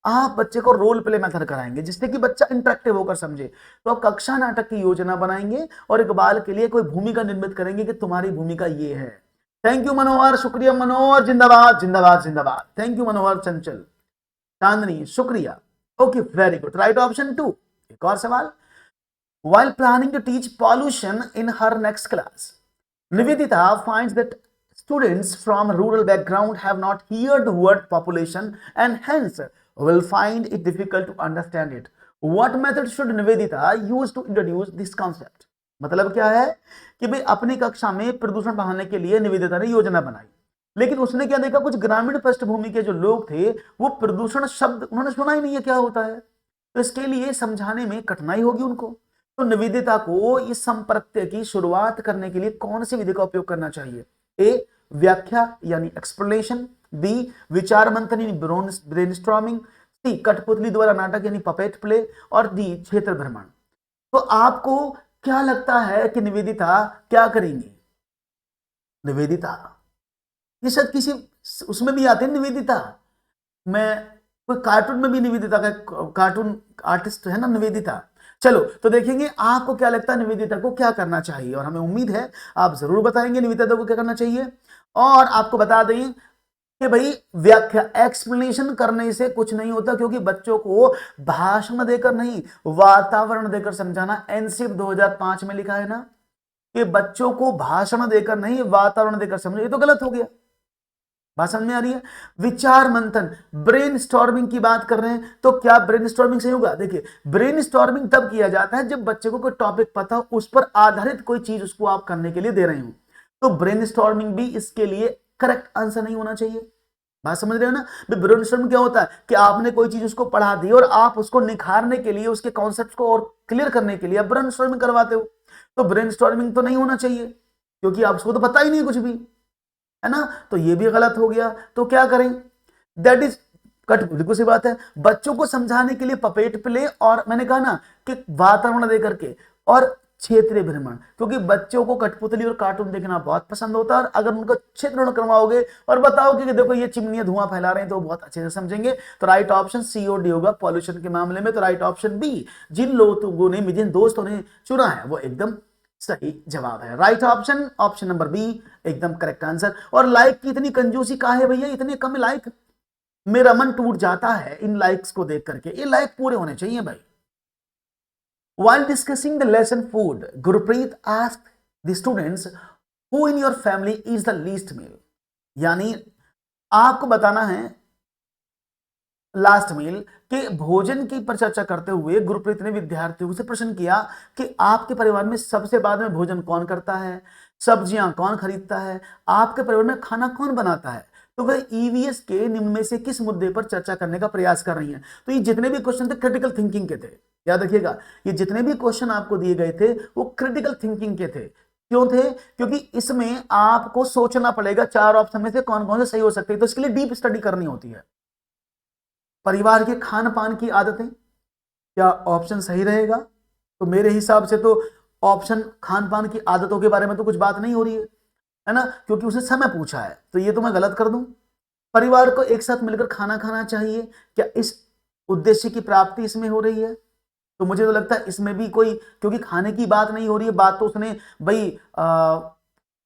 आप? बच्चे को रोल प्ले मेथड कराएंगे जिससे कि बच्चा इंटरेक्टिव होकर समझे। तो आप कक्षा नाटक की योजना बनाएंगे और इकबाल के लिए कोई भूमिका निर्मित करेंगे कि तुम्हारी भूमिका ये है। थैंक यू मनोहर, शुक्रिया मनोहर, जिंदाबाद जिंदाबाद जिंदाबाद। थैंक यू मनोहर, चंचल, चांदनी, शुक्रिया। Okay, very good, right option 2। एक और सवाल, while planning to teach pollution in her next class, Nivedita finds that students from rural background have not heard the word population and hence will find it difficult to understand it. What method should Nivedita use to introduce this concept? मतलब क्या है कि भाई अपनी कक्षा में प्रदूषण बढ़ाने के लिए निवेदिता ने योजना बनाई, लेकिन उसने क्या देखा, कुछ ग्रामीण पृष्ठभूमि के जो लोग थे वो प्रदूषण शब्द उन्होंने सुना ही नहीं है क्या होता है, तो इसके लिए समझाने में कठिनाई होगी उनको। तो निवेदिता को इस संप्रत्य की शुरुआत करने के लिए कौन सी विधि का उपयोग करना चाहिए? ए, व्याख्या यानी एक्सप्लेनेशन, बी, विचार मंथन यानी ब्रेनस्टॉर्मिंग, सी, कठपुतली द्वारा नाटक यानी पपेट प्ले, और डी, क्षेत्र भ्रमण। तो आपको क्या लगता है कि निवेदिता क्या करेंगी? निवेदिता, ये शायद किसी उसमें भी आते हैं निवेदिता, मैं कोई कार्टून में भी निवेदिता का कार्टून आर्टिस्ट है ना निवेदिता। चलो तो देखेंगे आपको क्या लगता है निवेदिता को क्या करना चाहिए, और हमें उम्मीद है आप जरूर बताएंगे निवेदिता को क्या करना चाहिए। और आपको बता दें कि भाई व्याख्या, एक्सप्लेनेशन करने से कुछ नहीं होता, क्योंकि बच्चों को भाषण देकर नहीं, वातावरण देकर समझाना। एनसीईआरटी 2005 में लिखा है ना कि बच्चों को भाषण देकर नहीं, वातावरण देकर समझो, ये तो गलत हो गया। बात समझ में आ रही है? विचार मंथन, ब्रेन स्टॉर्मिंग की बात कर रहे हैं, तो क्या ब्रेन स्टॉर्मिंग सही होगा? देखिए, ब्रेन स्टॉर्मिंग तब किया जाता है जब बच्चे को कोई टॉपिक पता हो, उस पर आधारित कोई चीज उसको आप करने के लिए दे रहे हो, तो ब्रेन स्टॉर्मिंग भी इसके लिए करेक्ट आंसर नहीं होना चाहिए। बात समझ रहे हो ना? ब्रेन स्टॉर्मिंग क्या होता है कि आपने कोई चीज उसको पढ़ा दी और आप उसको निखारने के लिए, उसके कॉन्सेप्ट को और क्लियर करने के लिए आप ब्रेन स्टॉर्मिंग करवाते हो, तो ब्रेन स्टॉर्मिंग तो नहीं होना चाहिए, क्योंकि आप उसको तो पता ही नहीं कुछ भी, है ना? तो ये भी गलत हो गया। तो क्या करें? दैट इज बिल्कुल सी बात है, बच्चों को समझाने के लिए पपेट प्ले, और मैंने कहा ना कि वातावरण देकर के, और क्षेत्रीय भ्रमण, क्योंकि बच्चों को कठपुतली और कार्टून देखना बहुत पसंद होता है, और अगर उनको क्षेत्र भ्रमण करवाओगे और बताओगे कि देखो ये चिमनियां धुआं फैला रहे हैं, तो बहुत अच्छे से समझेंगे। तो राइट ऑप्शन सी और डी होगा पॉल्यूशन के मामले में। तो राइट ऑप्शन बी, जिन लोगों ने, जिन दोस्तों ने चुना है वो एकदम सही जवाब है। Right option, option number B एकदम करेक्ट आंसर। और लाइक की इतनी कंजूसी का है भैया, इतने कम लाइक, मेरा मन टूट जाता है इन लाइक्स को देख करके। ये लाइक पूरे होने चाहिए भाई। While discussing the lesson food, Gurpreet asked the students, who in your family is the least meal? यानी आपको बताना है लास्ट मील के भोजन की पर चर्चा करते हुए गुरप्रीत ने विद्यार्थियों से प्रश्न किया कि आपके परिवार में सबसे बाद में भोजन कौन करता है, सब्जियां कौन खरीदता है, आपके परिवार में खाना कौन बनाता है। तो वह ईवीएस के निम्न में से किस मुद्दे पर चर्चा करने का प्रयास कर रही हैं। तो ये जितने भी क्वेश्चन थे क्रिटिकल थिंकिंग के थे, याद रखिएगा, ये जितने भी क्वेश्चन आपको दिए गए थे वो क्रिटिकल थिंकिंग के थे। क्यों थे? क्योंकि इसमें आपको सोचना पड़ेगा चार ऑप्शन में से कौन कौन से सही हो सकते हैं, तो इसके लिए डीप स्टडी करनी होती है। परिवार के खान पान की आदतें, क्या ऑप्शन सही रहेगा? तो मेरे हिसाब से तो ऑप्शन खान पान की आदतों के बारे में तो कुछ बात नहीं हो रही है ना, क्योंकि उसने समय पूछा है, तो ये तो मैं गलत कर दूं। परिवार को एक साथ मिलकर खाना खाना चाहिए, क्या इस उद्देश्य की प्राप्ति इसमें हो रही है? तो मुझे तो लगता है इसमें भी कोई, क्योंकि खाने की बात नहीं हो रही है, बात तो उसने भाई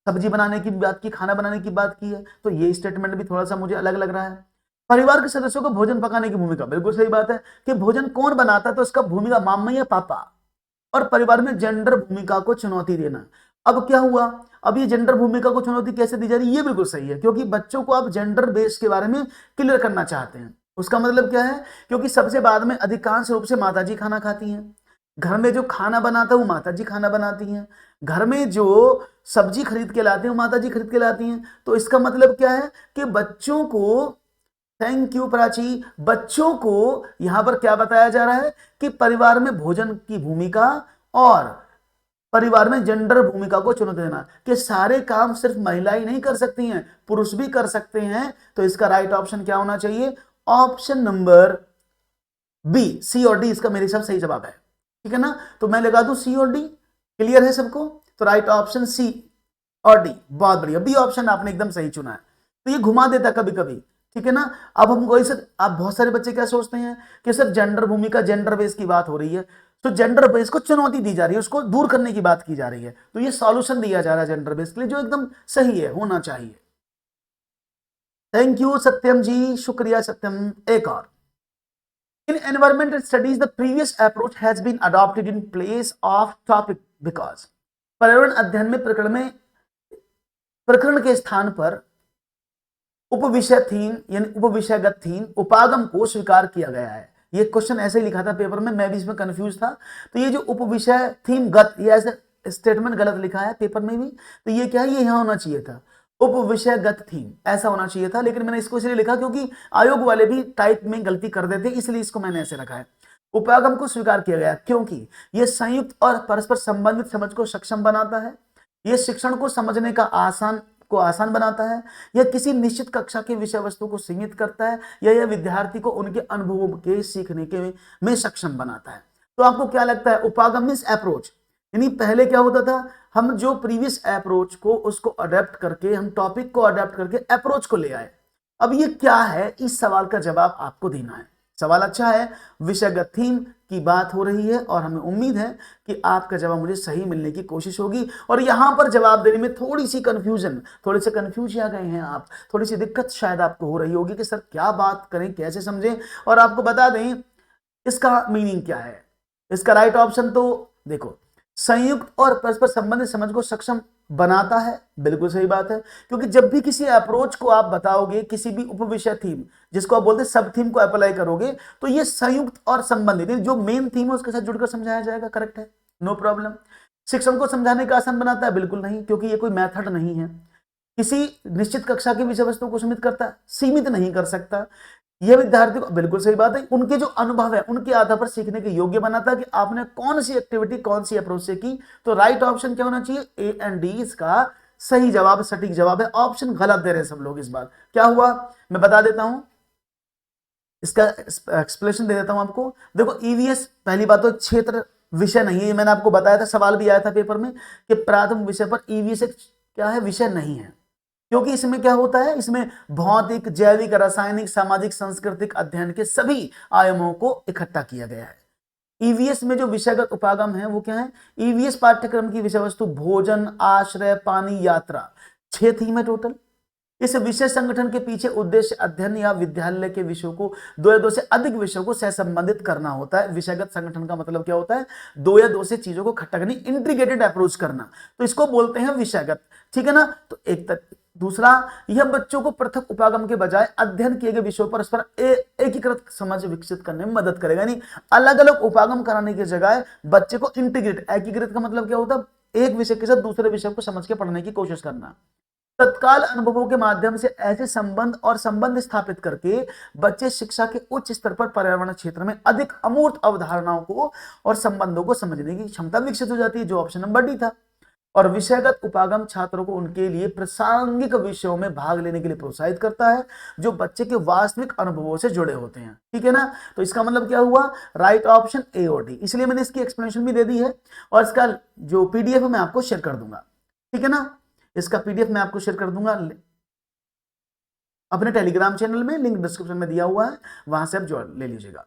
सब्जी बनाने की बात की, खाना बनाने की बात की है, तो ये स्टेटमेंट भी थोड़ा सा मुझे अलग लग रहा है। परिवार के सदस्यों को भोजन पकाने की भूमिका, बिल्कुल सही बात है कि भोजन कौन बनाता है, तो इसका भूमिका मामा या पापा। और परिवार में जेंडर भूमिका को चुनौती देना, अब क्या हुआ, अब ये जेंडर भूमिका को चुनौती कैसे दी जा रही है, ये बिल्कुल सही है, क्योंकि बच्चों को आप जेंडर बेस के बारे में क्लियर करना चाहते हैं। उसका मतलब क्या है, क्योंकि सबसे बाद में अधिकांश रूप से माताजी खाना खाती हैं, घर में जो खाना बनाता है वो माता जी खाना बनाती हैं, घर में जो सब्जी खरीद के लाते हैं वो माता जी खरीद के लाती हैं। तो इसका मतलब क्या है कि बच्चों को, थैंक यू प्राची, बच्चों को यहां पर क्या बताया जा रहा है कि परिवार में भोजन की भूमिका और परिवार में जेंडर भूमिका को चुनौती देना, कि सारे काम सिर्फ महिलाएं नहीं कर सकती हैं, पुरुष भी कर सकते हैं। तो इसका राइट ऑप्शन क्या होना चाहिए? ऑप्शन नंबर बी, सी और डी इसका मेरे हिसाब सही जवाब है। ठीक है ना, तो मैं लगा दूं सी और डी। क्लियर है सबको? तो राइट ऑप्शन सी और डी, बहुत बढ़िया, बी ऑप्शन आपने एकदम सही चुना है। तो ये घुमा देता कभी कभी, ठीक है ना। अब हम कोई सर, आप बहुत सारे बच्चे क्या सोचते हैं कि सर जेंडर भूमिका, जेंडर बेस की बात हो रही है, तो जेंडर बेस को चुनौती दी जा रही है, उसको दूर करने की बात की जा रही है। तो ये सॉल्यूशन दिया जा रहा है जेंडर बेस के लिए, जो एकदम सही है, होना चाहिए। थैंक यू सत्यम जी, शुक्रिया सत्यम। एक और, in environmental studies the previous approach has been adopted in place of topic because, पर्यावरण अध्ययन में प्रकरण के स्थान पर उपविषय थीम यानी उपविषयगत थीम उपागम को स्वीकार किया गया है। ये क्वेश्चन ऐसे ही लिखा था पेपर में, मैं भी इसमें कंफ्यूज था। तो ये जो उपविषय थीम गत, ये ऐसे स्टेटमेंट गलत लिखा है पेपर में भी, तो ये क्या है, ये यहां होना चाहिए था, उपविषयगत थीम ऐसा होना चाहिए था, लेकिन मैंने इसको इसलिए लिखा क्योंकि आयोग वाले भी टाइप में गलती कर देते, इसलिए इसको मैंने ऐसे रखा है। उपागम को स्वीकार किया गया क्योंकि यह संयुक्त और परस्पर संबंधित समझ को सक्षम बनाता है, यह शिक्षण को समझने का आसान बनाता है, यह किसी निश्चित कक्षा के विषय वस्तु को सीमित करता है, या यह विद्यार्थी को उनके अनुभवों के सीखने के में सक्षम बनाता है। तो आपको क्या लगता है, उपागम मींस अप्रोच, यानी पहले क्या होता था, हम जो प्रीवियस अप्रोच को उसको अडेप्ट करके, हम टॉपिक को अडेप्ट करके अप्रोच को ले आए। अब ये क्या है, इस सवाल का जवाब आपको देना है। सवाल अच्छा है, विषयगत थीम की बात हो रही है और हमें उम्मीद है कि आपका जवाब मुझे सही मिलने की कोशिश होगी। और यहां पर जवाब देने में थोड़ी सी कंफ्यूजन, थोड़े से कंफ्यूज आ गए हैं आप, थोड़ी सी दिक्कत शायद आपको हो रही होगी कि सर क्या बात करें, कैसे समझें। और आपको बता दें इसका मीनिंग क्या है। इसका राइट ऑप्शन तो देखो, संयुक्त और परस्पर संबंधित समझ को सक्षम बनाता है, बिल्कुल सही बात है, क्योंकि जब भी किसी अप्रोच को आप बताओगे, किसी भी उपविषय थीम जिसको आप बोलते हैं सब थीम को अप्लाई करोगे, तो ये संयुक्त और संबंधित जो मेन थीम है उसके साथ जुड़कर समझाया जाएगा। करेक्ट है, नो प्रॉब्लम। शिक्षण को समझाने का आसान बनाता है, बिल्कुल नहीं, क्योंकि ये कोई मेथड नहीं है। किसी निश्चित कक्षा की विषय वस्तु को सीमित नहीं कर सकता। यह विद्यार्थी को, बिल्कुल सही बात है, उनके जो अनुभव है उनके आधार पर सीखने के योग्य बनाता है कि आपने कौन सी एक्टिविटी कौन सी अप्रोच से की। तो राइट ऑप्शन क्या होना चाहिए, ए एंड डी इसका सही जवाब, सटीक जवाब है। ऑप्शन गलत दे रहे हैं सब लोग इस बार। क्या हुआ मैं बता देता हूं, इसका एक्सप्लेनेशन दे देता हूं आपको। देखो ईवीएस, पहली बात तो क्षेत्र विषय नहीं है, मैंने आपको बताया था, सवाल भी आया था पेपर में कि प्राथमिक विषय पर ईवीएस क्या है, विषय नहीं है, क्योंकि इसमें क्या होता है, इसमें भौतिक, जैविक, रासायनिक, सामाजिक, सांस्कृतिक अध्ययन के सभी आयामों को इकट्ठा किया गया है। ईवीएस में जो विषयगत उपागम है वो क्या है, ईवीएस पाठ्यक्रम की विषय वस्तु भोजन, आश्रय, पानी, यात्रा, 6 थीम है टोटल। इस विषय संगठन के पीछे उद्देश्य अध्ययन या विद्यालय के विषयों को, 2 या 2 से अधिक विषयों को सहसंबंधित करना होता है। विषयगत संगठन का मतलब क्या होता है, 2 या 2 से चीजों को इकट्ठा करनी, इंटीग्रेटेड अप्रोच करना, तो इसको बोलते हैं विषयगत। ठीक है ना, तो एक दूसरा, यह बच्चों को पृथक उपागम के बजाय अध्ययन किए गए विषयों पर एकीकृत समझ विकसित करने में मदद करेगा, यानी अलग अलग उपागम कराने की जगह बच्चे को इंटीग्रेट, एकीकृत का मतलब क्या होता है, एक विषय के साथ दूसरे विषय को समझ के पढ़ने की कोशिश करना। तत्काल अनुभवों के माध्यम से ऐसे संबंध स्थापित करके बच्चे शिक्षा के उच्च स्तर पर पर्यावरण क्षेत्र में अधिक अमूर्त अवधारणाओं को और संबंधों को समझने की क्षमता विकसित हो जाती है, जो ऑप्शन नंबर डी था। और विषयगत उपागम छात्रों को उनके लिए प्रासंगिक विषयों में भाग लेने के लिए प्रोत्साहित करता है, जो बच्चे के वास्तविक अनुभवों से जुड़े होते हैं। ठीक है ना, तो इसका मतलब क्या हुआ, राइट ऑप्शन ए और डी। इसलिए मैंने इसकी एक्सप्लेनेशन भी दे दी है और इसका जो पीडीएफ मैं आपको शेयर कर दूंगा। ठीक है ना, इसका पीडीएफ मैं आपको शेयर कर दूंगा अपने टेलीग्राम चैनल में, लिंक डिस्क्रिप्शन में दिया हुआ है, वहां से आप ज्वाइन ले लीजिएगा।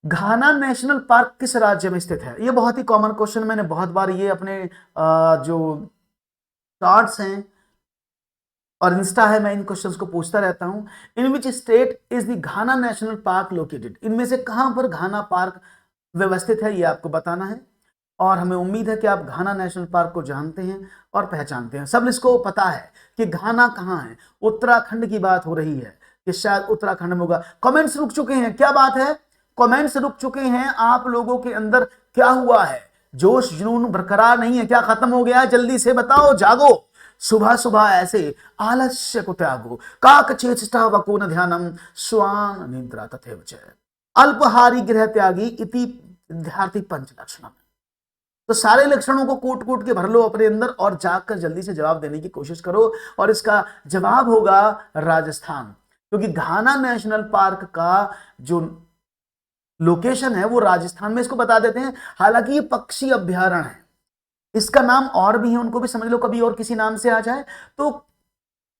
घाना नेशनल पार्क किस राज्य में स्थित है, ये बहुत ही कॉमन क्वेश्चन, मैंने बहुत बार ये अपने जो चार्ट्स हैं और इंस्टा है, मैं इन क्वेश्चंस को पूछता रहता हूं। In which state is the Ghana national park located, इनमें से कहां पर घाना पार्क व्यवस्थित है, ये आपको बताना है। और हमें उम्मीद है कि आप घाना नेशनल पार्क को जानते हैं और पहचानते हैं। सब इसको पता है कि घाना कहां है, उत्तराखंड की बात हो रही है कि शायद उत्तराखंड में होगा। कमेंट्स रुक चुके हैं, क्या बात है, कमेंट्स रुक चुके हैं, आप लोगों के अंदर क्या हुआ है, जोश जुनून बरकरार नहीं है क्या, खत्म हो गया है? जल्दी से बताओ, जागो, सुबह सुबह ऐसे आलस्य को त्यागो, काक चेष्टा वकुन ध्यानम स्वान निद्रा तथैव च, अल्पहारी गृह त्यागी इति विद्यार्थी पंच लक्षणम। तो सारे लक्षणों को कूट कूट के भर लो अपने अंदर और जागकर जल्दी से जवाब देने की कोशिश करो, और इसका जवाब होगा राजस्थान, क्योंकि घाना नेशनल पार्क का जो लोकेशन है वो राजस्थान में, इसको बता देते हैं। हालांकि ये पक्षी अभ्यारण्य है, इसका नाम और भी है, उनको भी समझ लो कभी और किसी नाम से आ जाए तो।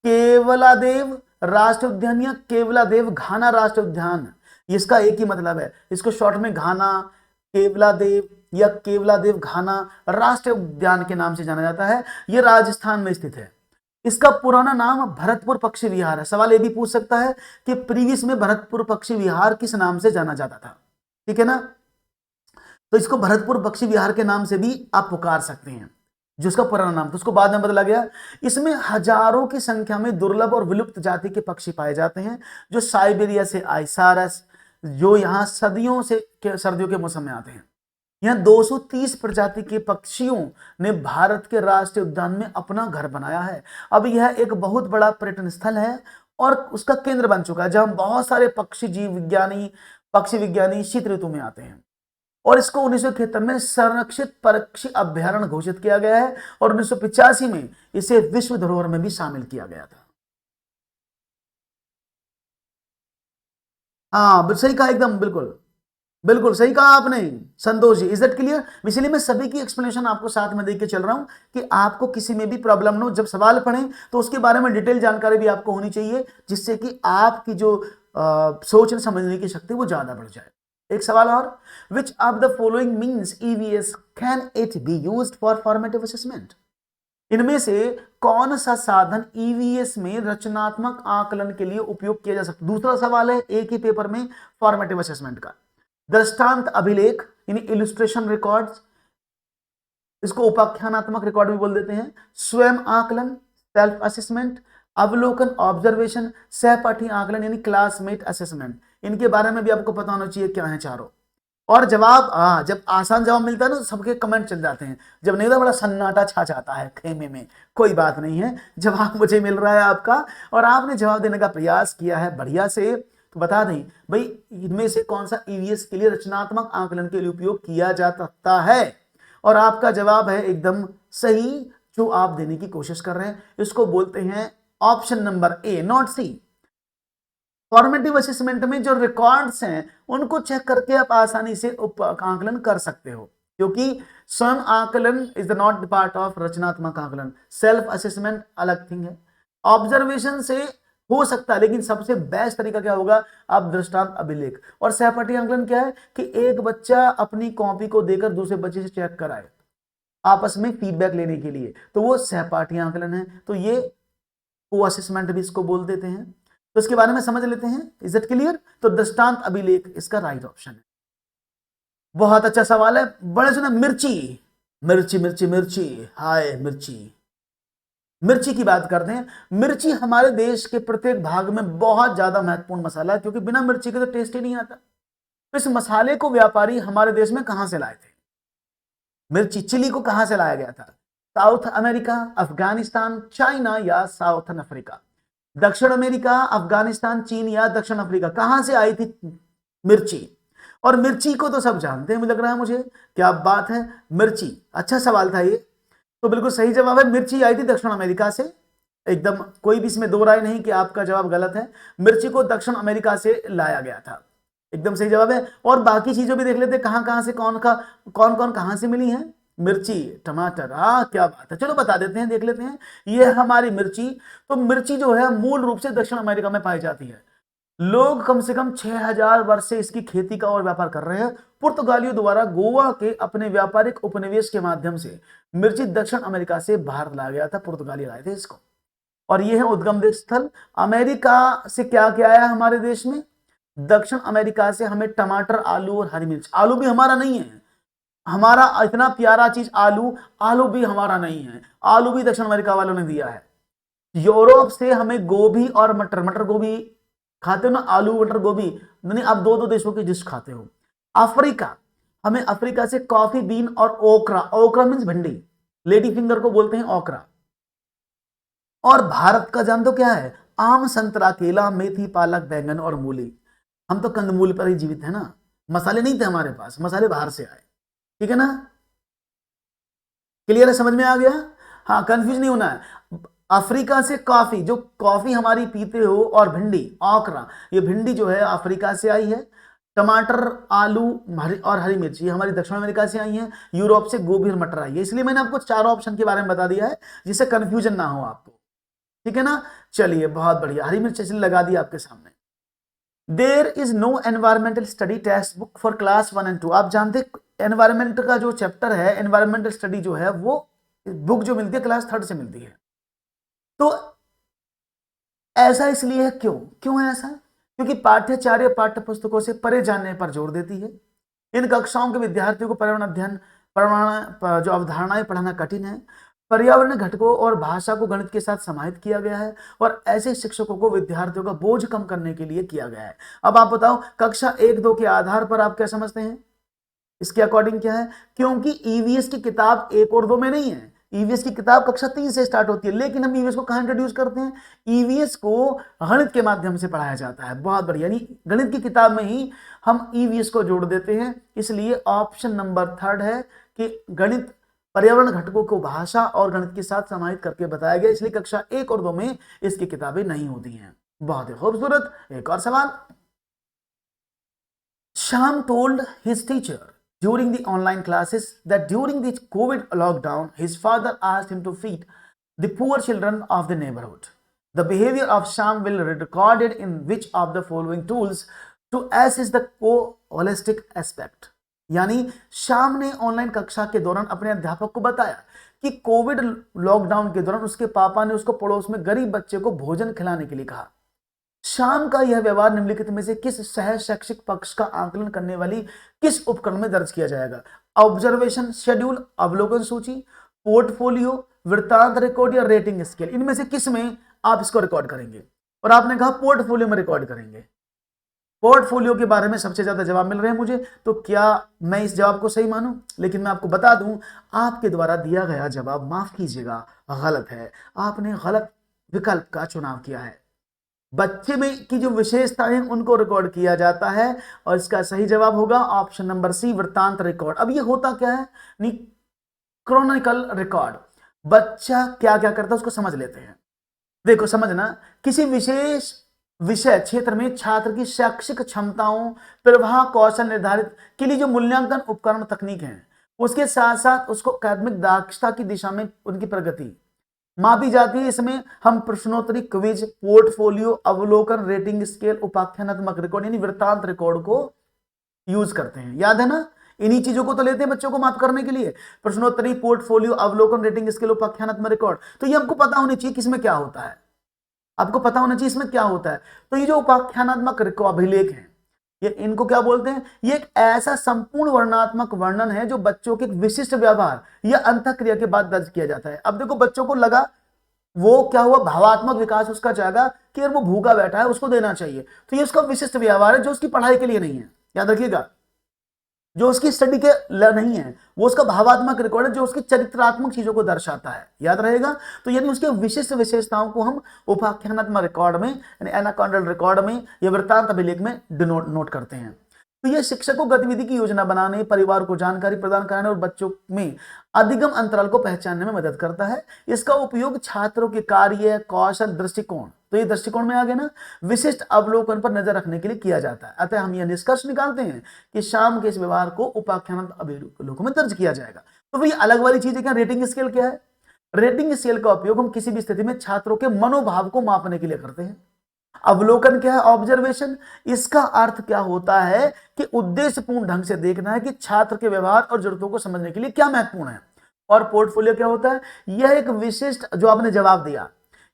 केवलादेव राष्ट्रीय उद्यान या केवलादेव घाना राष्ट्रीय उद्यान, इसका एक ही मतलब है, इसको शॉर्ट में घाना केवलादेव या केवलादेव घाना राष्ट्रीय उद्यान के नाम से जाना जाता है। यह राजस्थान में स्थित है। इसका पुराना नाम भरतपुर पक्षी विहार है। सवाल यह भी पूछ सकता है कि प्रीवियस में भरतपुर पक्षी विहार किस नाम से जाना जाता था, ठीक है ना, तो इसको भरतपुर पक्षी विहार के नाम से भी आप पुकार सकते हैं, जो इसका पुराना नाम था, उसको बाद में बदला गया। इसमें हजारों की संख्या में दुर्लभ और विलुप्त जाति के पक्षी पाए जाते हैं, जो साइबेरिया से आए, सारस, जो यहाँ सर्दियों के मौसम में आते हैं। यहाँ 230 प्रजाति के पक्षियों ने भारत के राष्ट्रीय उद्यान में अपना घर बनाया है। अब यह एक बहुत बड़ा पर्यटन स्थल है और उसका केंद्र बन चुका है, जहां बहुत सारे पक्षी विज्ञानी शीत ऋतु में आते हैं। और इसको 1973 में संरक्षित पक्षी अभ्यारण्य घोषित किया गया है और 1985 में इसे विश्व धरोहर में भी शामिल किया गया था। हाँ, सही कहा, एकदम बिल्कुल बिल्कुल सही कहा आपने Santosh ji. Is that clear? इसलिए मैं सभी की एक्सप्लेनेशन आपको साथ में देके चल रहा हूं कि आपको किसी में भी प्रॉब्लम न हो। जब सवाल पढ़ें तो उसके बारे में डिटेल जानकारी भी आपको होनी चाहिए, जिससे कि आपकी जो सोचने समझने की शक्ति वो ज्यादा बढ़ जाए। एक सवाल और, which of the following means EVS can it be used for formative assessment? इनमें से कौन सा साधन ईवीएस में रचनात्मक आकलन के लिए उपयोग किया जा सकता? दूसरा सवाल है एक ही पेपर में फॉर्मेटिव असेसमेंट का। दृष्टांत अभिलेख यानी इलस्ट्रेशन रिकॉर्ड्स, इसको उपाख्यानात्मक रिकॉर्ड भी बोल देते हैं। स्वयं आकलन सेल्फ असेसमेंट, अवलोकन ऑब्जर्वेशन, सहपाठी आकलन यानी क्लासमेट असेसमेंट। इनके बारे में भी आपको पता होना चाहिए क्या है चारों। और जवाब जब आसान जवाब मिलता है ना तो सबके कमेंट चल जाते हैं, जब नहीं तो बड़ा सन्नाटा छा जाता है खेमे में। कोई बात नहीं है, जवाब मुझे मिल रहा है आपका और आपने जवाब देने का प्रयास किया है बढ़िया से। तो बता दें भाई, इनमें से कौन सा ईवीएस के लिए रचनात्मक आकलन के लिए उपयोग किया जा सकता है, और आपका जवाब है एकदम सही जो आप देने की कोशिश कर रहे हैं। इसको बोलते हैं option number A, not C. Formative assessment में जो रिकॉर्ड्स हैं उनको चेक करके आप आसानी से आकलन कर सकते हो, क्योंकि स्वयं आकलन is the not part of रचनात्मक आकलन। सेल्फ असेसमेंट अलग थिंग है, ऑब्जर्वेशन से हो सकता है, लेकिन सबसे बेस्ट तरीका क्या होगा, आप दृष्टांत अभिलेख। और सहपाठी आकलन क्या है कि एक बच्चा अपनी कॉपी को देकर दूसरे बच्चे से चेक कराए आपस में फीडबैक लेने के लिए, तो वो सहपाठी आकलन है। तो ये को असेसमेंट भी इसको बोल देते हैं। तो इसके बारे में समझ लेते हैं। Is it clear? तो दृष्टांत अभिलेख इसका राइट ऑप्शन है। बहुत अच्छा सवाल है, बड़े सुना। मिर्ची मिर्ची मिर्ची मिर्ची, हाय मिर्ची। मिर्ची की बात करते हैं। मिर्ची हमारे देश के प्रत्येक भाग में बहुत ज्यादा महत्वपूर्ण मसाला है, क्योंकि बिना मिर्ची के तो टेस्ट ही नहीं आता। तो इस मसाले को व्यापारी हमारे देश में कहां से लाए थे? मिर्ची चिली को कहां से लाया गया था? साउथ अमेरिका, अफगानिस्तान, चाइना या साउथर्न अफ्रीका? दक्षिण अमेरिका, अफगानिस्तान, चीन या दक्षिण अफ्रीका, कहां से आई थी मिर्ची? और मिर्ची को तो सब जानते हैं, मुझे लग रहा है मुझे, क्या बात है। मिर्ची, अच्छा सवाल था ये, तो बिल्कुल सही जवाब है। मिर्ची आई थी दक्षिण अमेरिका से, एकदम कोई भी इसमें दो राय नहीं कि आपका जवाब गलत है। मिर्ची को दक्षिण अमेरिका से लाया गया था, एकदम सही जवाब है। और बाकी चीजों भी देख लेते हैं, कहां से कौन कौन कहां से मिली है। मिर्ची, टमाटर, क्या बात है, चलो बता देते हैं, देख लेते हैं। ये हमारी मिर्ची, तो मिर्ची जो है मूल रूप से दक्षिण अमेरिका में पाई जाती है। लोग कम से कम 6000 वर्ष से इसकी खेती का और व्यापार कर रहे हैं। पुर्तगालियों द्वारा गोवा के अपने व्यापारिक उपनिवेश के माध्यम से मिर्ची दक्षिण अमेरिका से बाहर लाया गया था, पुर्तगाली लाए थे इसको। और यह है उद्गम स्थल। अमेरिका से क्या क्या आया हमारे देश में? दक्षिण अमेरिका से हमें टमाटर, आलू और हरी मिर्च। आलू भी हमारा नहीं है, हमारा इतना प्यारा चीज आलू भी हमारा नहीं है, आलू भी दक्षिण अमेरिका वालों ने दिया है। यूरोप से हमें गोभी और मटर गोभी खाते हो ना, आलू मटर गोभी, नहीं, आप दो दो देशों की डिश खाते हो। अफ्रीका, हमें अफ्रीका से कॉफी बीन और ओकरा, ओकरा मीन्स भिंडी, लेडी फिंगर को बोलते हैं ओकरा। और भारत का जान तो क्या है, आम, संतरा, केला, मेथी, पालक, बैंगन और मूली। हम तो कंदमूल पर ही जीवित है ना, मसाले नहीं थे हमारे पास, मसाले बाहर से आए। ठीक है ना, क्लियर है, समझ में आ गया? हाँ, कंफ्यूज नहीं होना है। अफ्रीका से कॉफी, जो कॉफी हमारी पीते हो, और भिंडी, ओकरा, ये भिंडी जो है अफ्रीका से आई है। टमाटर, आलू और हरी मिर्ची हमारी दक्षिण अमेरिका से आई है। यूरोप से गोभी और मटर आई है। इसलिए मैंने आपको चारों ऑप्शन के बारे में बता दिया है, जिससे कंफ्यूजन ना हो आपको। ठीक है ना, चलिए बहुत बढ़िया, हरी मिर्च इसलिए लगा दी आपके सामने। There is no environmental study text book for class 1 and 2। आप जानते एनवायरमेंट का जो चैप्टर है, एनवायरमेंटल स्टडी जो है, वो बुक जो मिलती है क्लास 3rd से मिलती है। तो ऐसा इसलिए है, क्यों है ऐसा? क्योंकि पाठ्यचर्या पाठ्य पुस्तकों से परे जानने पर जोर देती है। इन कक्षाओं के विद्यार्थियों को पर्यावरण अध्ययन, जो अवधारणाएं पढ़ाना कठिन है। पर्यावरण घटकों और भाषा को गणित के साथ समाहित किया गया है, और ऐसे शिक्षकों को विद्यार्थियों का बोझ कम करने के लिए किया गया है। अब आप बताओ, कक्षा 1-2 के आधार पर आप क्या समझते हैं, इसके अकॉर्डिंग क्या है? क्योंकि ईवीएस की किताब 1 और 2 में नहीं है, ईवीएस की किताब कक्षा 3 से स्टार्ट होती है। लेकिन हम ईवीएस को कहां इंट्रोड्यूस करते हैं? ईवीएस को गणित के माध्यम से पढ़ाया जाता है। बहुत बढ़िया, यानी गणित की किताब में ही हम ईवीएस को जोड़ देते हैं। इसलिए ऑप्शन नंबर 3rd है कि गणित, पर्यावरण घटकों को भाषा और गणित के साथ समाहित करके बताया गया, इसलिए कक्षा 1 और 2 में इसकी किताबें नहीं होती हैं। बहुत ही खूबसूरत। एक और सवाल। Shyam told his teacher during the online classes that during the COVID lockdown, his father asked him to feed the poor children of the neighborhood. The behavior of Sham will be recorded in which of the following tools to assess the holistic aspect. यानी श्याम ने online कक्षा के दौरान अपने अध्यापक को बताया कि कोविड लॉकडाउन के दौरान उसके पापा ने उसको पड़ोस में गरीब बच्चे को भोजन खिलाने के लिए कहा। शाम का यह व्यवहार निम्नलिखित में से किस सह शैक्षिक पक्ष का आकलन करने वाली किस उपकरण में दर्ज किया जाएगा? ऑब्जर्वेशन शेड्यूल, अवलोकन सूची, पोर्टफोलियो, वृत्तांत रिकॉर्ड या रेटिंग स्केल। इनमें से किस में आप इसको रिकॉर्ड करेंगे? और आपने कहा पोर्टफोलियो में रिकॉर्ड करेंगे। पोर्टफोलियो के बारे में सबसे ज्यादा जवाब मिल रहे हैं मुझे, तो क्या मैं इस जवाब को सही मानूं? लेकिन मैं आपको बता दूं, आपके द्वारा दिया गया जवाब, माफ कीजिएगा, गलत है। आपने गलत विकल्प का चुनाव किया है। बच्चे में की जो विशेषताएं उनको रिकॉर्ड किया जाता है, और इसका सही जवाब होगा ऑप्शन नंबर सी, वृत्तांत रिकॉर्ड। अब ये होता क्या है? Chronicle record. बच्चा क्या क्या करता है उसको समझ लेते हैं। देखो समझना, किसी विशेष विषय क्षेत्र में छात्र की शैक्षिक क्षमताओं, प्रवाह, कौशल निर्धारित के लिए जो मूल्यांकन उपकरण तकनीक है, उसके साथ साथ उसको अकादमिक दक्षता की दिशा में उनकी प्रगति मापी जाती है। इसमें हम प्रश्नोत्तरी, क्विज, पोर्टफोलियो, अवलोकन, रेटिंग स्केल, उपाख्यानात्मक रिकॉर्ड यानी वृत्तांत रिकॉर्ड को यूज करते हैं। याद है ना, इन्हीं चीजों को तो लेते हैं बच्चों को माप करने के लिए, प्रश्नोत्तरी, पोर्टफोलियो, अवलोकन, रेटिंग स्केल, उपाख्यानात्मक रिकॉर्ड। तो ये हमको पता होनी चाहिए किसमें क्या होता है, आपको पता होना चाहिए इसमें क्या होता है। तो ये जो उपाख्यानात्मक अभिलेख है, ये इनको क्या बोलते हैं? ये एक ऐसा संपूर्ण वर्णनात्मक वर्णन है जो बच्चों के एक विशिष्ट व्यवहार या अंतःक्रिया के बाद दर्ज किया जाता है। अब देखो, बच्चों को लगा, वो क्या हुआ, भावात्मक विकास उसका जागा कि यार वो भूखा बैठा है, उसको देना चाहिए, तो ये उसका विशिष्ट व्यवहार है जो उसकी पढ़ाई के लिए नहीं है। याद रखिएगा, जो उसकी स्टडी के नहीं है, वो उसका भावात्मक रिकॉर्ड है जो उसकी चरित्रात्मक चीजों को दर्शाता है। याद रहेगा, तो यानी उसके विशिष्ट विशेषताओं को हम उपाख्यानात्मक रिकॉर्ड में, यानी एनाकॉन्डल रिकॉर्ड में या वृत्तांत अभिलेख में नोट करते हैं। तो यह शिक्षक को गतिविधि की योजना बनाने, परिवार को जानकारी प्रदान कराने और बच्चों में अधिगम अंतराल को पहचानने में मदद करता है। इसका उपयोग छात्रों के कार्य, कौशल, दृष्टिकोण, तो ये दृष्टिकोण में आ गया ना, विशिष्ट अवलोकन पर नजर रखने के लिए किया जाता है। अतः हम यह निष्कर्ष निकालते हैं कि शाम के इस व्यवहार को उपाख्यानात्मक अभिलेखों में दर्ज किया जाएगा। तो ये अलग वाली चीज है। क्या रेटिंग स्केल क्या है? रेटिंग स्केल का उपयोग हम किसी भी स्थिति में छात्रों के मनोभाव को मापने के लिए करते हैं। अवलोकन क्या है? ऑब्जर्वेशन। इसका अर्थ क्या होता है कि उद्देश्यपूर्ण ढंग से देखना है कि छात्र के व्यवहार और जरूरतों को समझने के लिए क्या महत्वपूर्ण है। और पोर्टफोलियो क्या होता है? यह एक विशिष्ट, जो आपने जवाब दिया,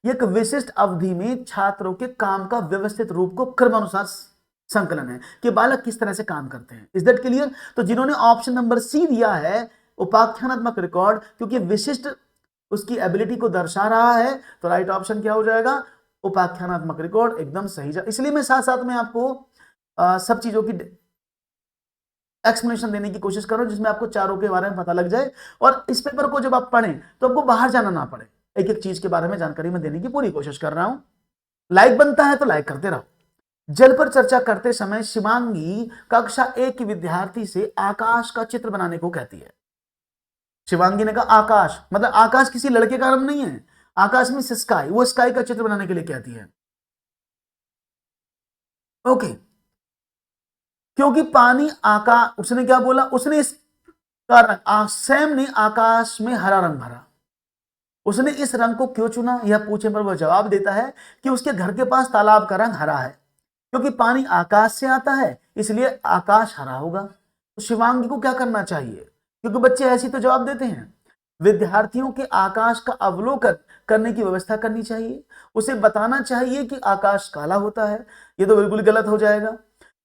एक विशिष्ट अवधि में छात्रों के काम का व्यवस्थित रूप को क्रमानुसार संकलन है कि बालक किस तरह से काम करते हैं। Is that clear? तो जिन्होंने ऑप्शन नंबर सी दिया है, उपाख्यानात्मक रिकॉर्ड, क्योंकि विशिष्ट उसकी एबिलिटी को दर्शा रहा है, तो राइट ऑप्शन क्या हो जाएगा? उपाख्यानात्मक रिकॉर्ड एकदम सही। इसलिए मैं साथ साथ में आपको सब चीजों की एक्सप्लेनेशन देने की कोशिश करो जिसमें आपको चारों के बारे में पता लग जाए, और इस पेपर को जब आप पढ़ें तो आपको बाहर जाना ना पड़े, एक एक चीज के बारे में जानकारी मैं देने की पूरी कोशिश कर रहा हूं। लाइक बनता है तो लाइक करते रहो। जल पर चर्चा करते समय शिवांगी कक्षा 1 की विद्यार्थी से आकाश का चित्र बनाने को कहती है। शिवांगी ने कहा आकाश, मतलब आकाश किसी लड़के का नाम नहीं है, आकाश में स्काई, वो स्काई का चित्र बनाने के लिए कहती है। ओके, क्योंकि पानी आकाश, उसने क्या बोला, उसने इस सैम ने आकाश में हरा रंग भरा, उसने इस रंग को क्यों चुना, यह पूछने पर वह जवाब देता है कि उसके घर के पास तालाब का रंग हरा है, क्योंकि पानी आकाश से आता है इसलिए आकाश हरा होगा। तो शिवांगी को क्या करना चाहिए, क्योंकि बच्चे ऐसी तो जवाब देते हैं, विद्यार्थियों के आकाश का अवलोकन करने की व्यवस्था करनी चाहिए, उसे बताना चाहिए कि आकाश काला होता है, ये तो बिल्कुल गलत हो जाएगा।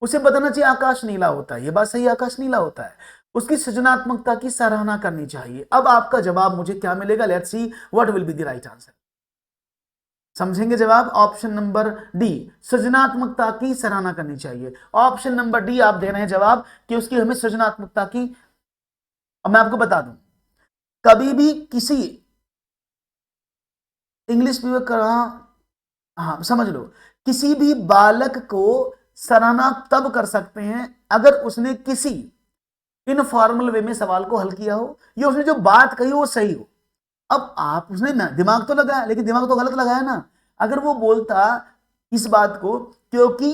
उसे बताना चाहिए आकाश नीला होता है, ये बात सही, आकाश नीला होता है। उसकी सृजनात्मकता की सराहना करनी चाहिए। अब आपका जवाब मुझे क्या मिलेगा, let's see what will be the right answer. समझेंगे जवाब, ऑप्शन नंबर डी, सृजनात्मकता की सराहना करनी चाहिए। ऑप्शन नंबर डी आप दे रहे हैं जवाब कि उसकी हमें सृजनात्मकता की। अब मैं आपको बता दूं, कभी भी किसी इंग्लिश में हाँ समझ लो, किसी भी बालक को सराहना तब कर सकते हैं अगर उसने किसी इनफॉर्मल वे में सवाल को हल किया हो, या उसने जो बात कही वो सही हो। अब आप, उसने दिमाग तो लगाया लेकिन दिमाग तो गलत लगाया ना। अगर वो बोलता इस बात को, क्योंकि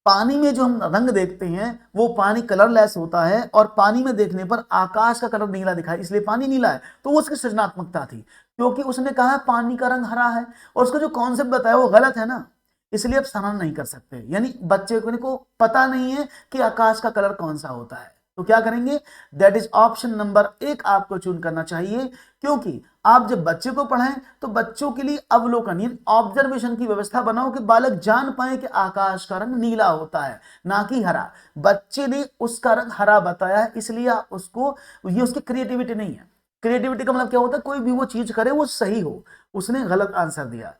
पानी में जो हम रंग देखते हैं वो पानी कलरलेस होता है, और पानी में देखने पर आकाश का कलर नीला दिखाई इसलिए पानी नीला है, तो वो उसकी सृजनात्मकता थी। क्योंकि उसने कहा पानी का रंग हरा है और उसका जो कॉन्सेप्ट बताया वो गलत है ना, इसलिए आप सराहना नहीं कर सकते। यानी बच्चे को पता नहीं है कि आकाश का कलर कौन सा होता है, तो क्या करेंगे, दैट इज ऑप्शन नंबर 1 आपको चूज करना चाहिए। क्योंकि आप जब बच्चे को पढ़ाएं तो बच्चों के लिए अवलोकन यानी ऑब्जर्वेशन की व्यवस्था बनाओ कि बालक जान पाए कि आकाश का रंग नीला होता है ना कि हरा। बच्चे ने उसका रंग हरा बताया है इसलिए उसको, ये उसकी क्रिएटिविटी नहीं है। क्रिएटिविटी का मतलब क्या होता है, कोई भी वो चीज करे वो सही हो, उसने गलत आंसर दिया।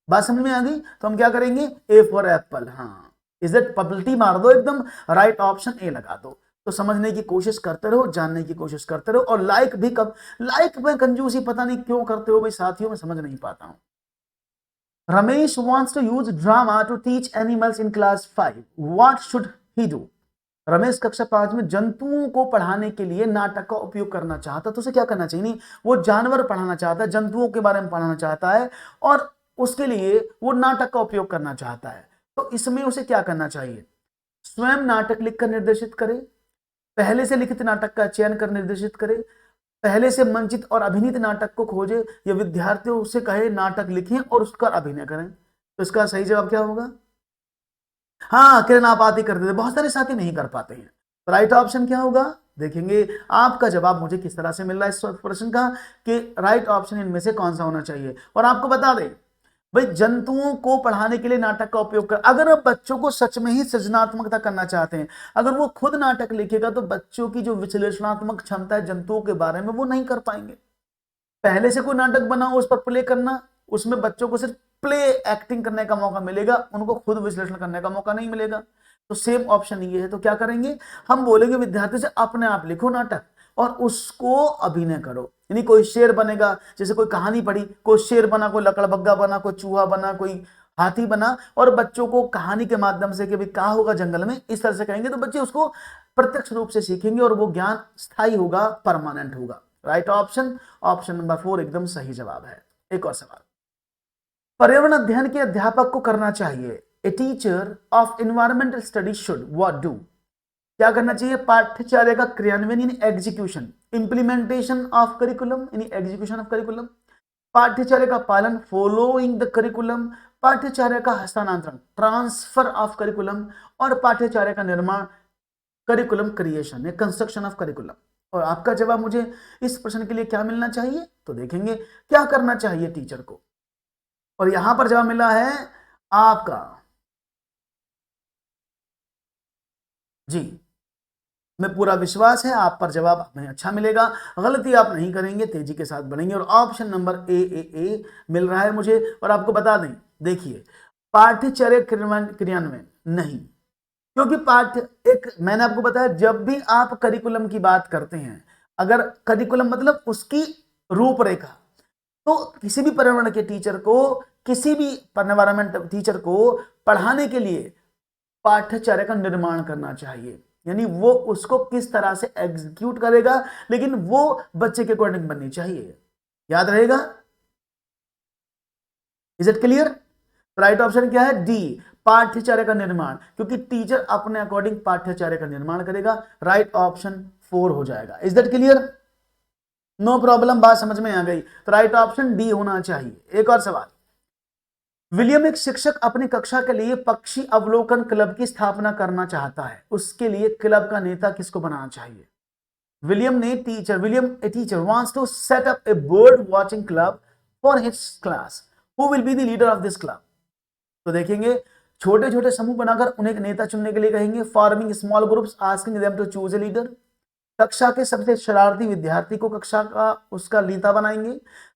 बात समझ में आ गई, तो हम क्या करेंगे, ए फॉर एप्पल, हाँ इज इट, पपल्टी मार दो एकदम, राइट ऑप्शन ए लगा दो। तो समझने की कोशिश करते रहो, जानने की कोशिश करते रहो, और लाइक भी कब, लाइक में कंजूसी पता नहीं क्यों करते हो भाई साथियों, मैं समझ नहीं पाता हूं। Ramesh wants to use drama to teach animals in class 5. What should he do? Ramesh कक्षा 5 में जंतुओं को पढ़ाने के लिए नाटक का उपयोग करना चाहता, तो उसे क्या करना चाहिए, नहीं वो जानवर पढ़ाना चाहता है, जंतुओं के बारे में पढ़ाना चाहता है, और उसके लिए वो नाटक का उपयोग करना चाहता है। तो इसमें उसे क्या करना चाहिए, स्वयं नाटक लिखकर निर्देशित करे, पहले से लिखित नाटक का चयन कर निर्देशित करे, पहले से मंचित और अभिनीत नाटक को खोजे, या विद्यार्थियों से कहे नाटक लिखें और उसका अभिनय करें। तो इसका सही जवाब क्या होगा, हाँ किरण आप आती कर देते, बहुत सारे साथी नहीं कर पाते हैं। तो राइट ऑप्शन क्या होगा, देखेंगे आपका जवाब मुझे किस तरह से मिल रहा है इस प्रश्न का, कि राइट ऑप्शन इनमें से कौन सा होना चाहिए। और आपको बता दें भाई, जंतुओं को पढ़ाने के लिए नाटक का उपयोग कर, अगर आप बच्चों को सच में ही सृजनात्मकता करना चाहते हैं, अगर वो खुद नाटक लिखेगा तो बच्चों की जो विश्लेषणात्मक क्षमता है जंतुओं के बारे में वो नहीं कर पाएंगे। पहले से कोई नाटक बनाओ, उस पर प्ले करना, उसमें बच्चों को सिर्फ प्ले एक्टिंग करने का मौका मिलेगा, उनको खुद विश्लेषण करने का मौका नहीं मिलेगा। तो सेम ऑप्शन ये है। तो क्या करेंगे, हम बोलेंगे विद्यार्थी से अपने आप लिखो नाटक और उसको अभिनय करो। यानी कोई शेर बनेगा, जैसे कोई कहानी पढ़ी, कोई शेर बना, कोई लकड़बग्गा बना, कोई चूहा बना, कोई हाथी बना, और बच्चों को कहानी के माध्यम से कि भाई क्या होगा जंगल में, इस तरह से कहेंगे तो बच्चे उसको प्रत्यक्ष रूप से सीखेंगे और वो ज्ञान स्थायी होगा, परमानेंट होगा। राइट ऑप्शन, ऑप्शन नंबर 4 एकदम सही जवाब है। एक और सवाल, पर्यावरण अध्ययन के अध्यापक को करना चाहिए, a teacher of environmental studies should what do, क्या करना चाहिए, पाठ्यचर्या का क्रियान्वयन यानी एग्जीक्यूशन, इंप्लीमेंटेशन ऑफ करिकुलम यानी एग्जीक्यूशन ऑफ करिकुलम, पाठ्यचर्या का पालन, फॉलोइंग द करिकुलम, पाठ्यचर्या का हस्तांतरण, ट्रांसफर ऑफ करिकुलम, और पाठ्यचर्या का निर्माण, करिकुलम क्रिएशन या कंस्ट्रक्शन ऑफ करिकुलम। और आपका जवाब मुझे इस प्रश्न के लिए क्या मिलना चाहिए, तो देखेंगे क्या करना चाहिए टीचर को। और यहां पर जवाब मिला है आपका जी, मैं पूरा विश्वास है आप पर जवाब हमें अच्छा मिलेगा, गलती आप नहीं करेंगे, तेजी के साथ बढ़ेंगे। और ऑप्शन नंबर ए मिल रहा है मुझे। और आपको बता दें, देखिए पाठ्यचर्या क्रियान्वयन नहीं, क्योंकि पाठ्य एक मैंने आपको बताया, जब भी आप करिकुलम की बात करते हैं, अगर करिकुलम मतलब उसकी रूपरेखा, तो किसी भी पर्यावरण के टीचर को, किसी भी पर्यावरण टीचर को पढ़ाने के लिए पाठ्यचर्या का निर्माण करना चाहिए। यानी वो उसको किस तरह से एग्जीक्यूट करेगा, लेकिन वो बच्चे के अकॉर्डिंग बननी चाहिए। याद रहेगा? Is it clear? Right option क्या है? डी, पाठ्यचर्या का निर्माण, क्योंकि टीचर अपने अकॉर्डिंग पाठ्यचर्या का निर्माण करेगा। राइट ऑप्शन 4 हो जाएगा। Is that clear? No problem, बात समझ में आ गई। तो राइट ऑप्शन डी होना चाहिए। एक और सवाल, विलियम एक शिक्षक अपनी कक्षा के लिए पक्षी अवलोकन क्लब की स्थापना करना चाहता है, उसके लिए क्लब का नेता किसको बनाना चाहिए? William a teacher wants to set up a bird watching club for his class. Who will be the leader of this club? तो देखेंगे, छोटे छोटे समूह बनाकर उन्हें एक नेता चुनने के लिए कहेंगे। Forming small groups, asking them to choose a leader. कक्षा के सबसे शरारती विद्यार्थी को कक्षा का उसका नेता बनाएंगे।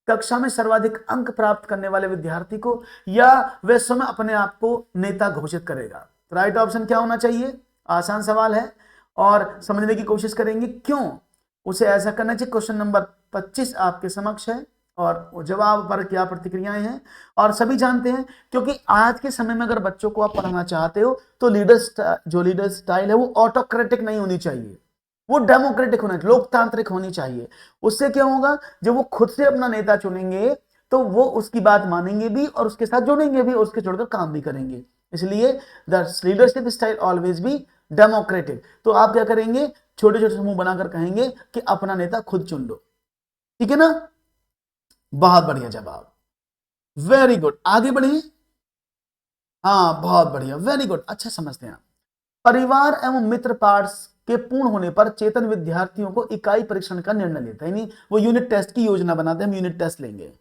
कक्षा में सर्वाधिक अंक प्राप्त करने वाले विद्यार्थी को, या वह स्वयं अपने आप को नेता घोषित करेगा। राइट ऑप्शन क्या होना चाहिए? आसान सवाल है और समझने की कोशिश करेंगे क्यों उसे ऐसा करना चाहिए। क्वेश्चन नंबर 25 आपके समक्ष है और जवाब पर क्या प्रतिक्रियाएं हैं। और सभी जानते हैं, क्योंकि आज के समय में अगर बच्चों को आप पढ़ाना चाहते हो तो लीडर स्टाइल है वो ऑटोक्रेटिक नहीं होनी चाहिए, वो डेमोक्रेटिक होना चाहिए, लोकतांत्रिक होनी चाहिए। उससे क्या होगा, जब वो खुद से अपना नेता चुनेंगे तो वो उसकी बात मानेंगे भी और उसके साथ जुड़ेंगे भी और उसके छोड़कर काम भी करेंगे। इसलिए the leadership style always be democratic. तो आप क्या करेंगे, छोटे छोटे समूह बनाकर कहेंगे कि अपना नेता खुद चुन लो। ठीक है ना? बहुत बढ़िया जवाब, वेरी गुड। आगे बढ़िए। हाँ बहुत बढ़िया, वेरी गुड, अच्छा समझते हैं। परिवार एवं मित्र पाठ के पूर्ण होने पर चेतन विद्यार्थियों को इकाई परीक्षण का निर्णय लेता है, यानी वो यूनिट टेस्ट की योजना बनाते हैं, हम यूनिट टेस्ट लेंगे।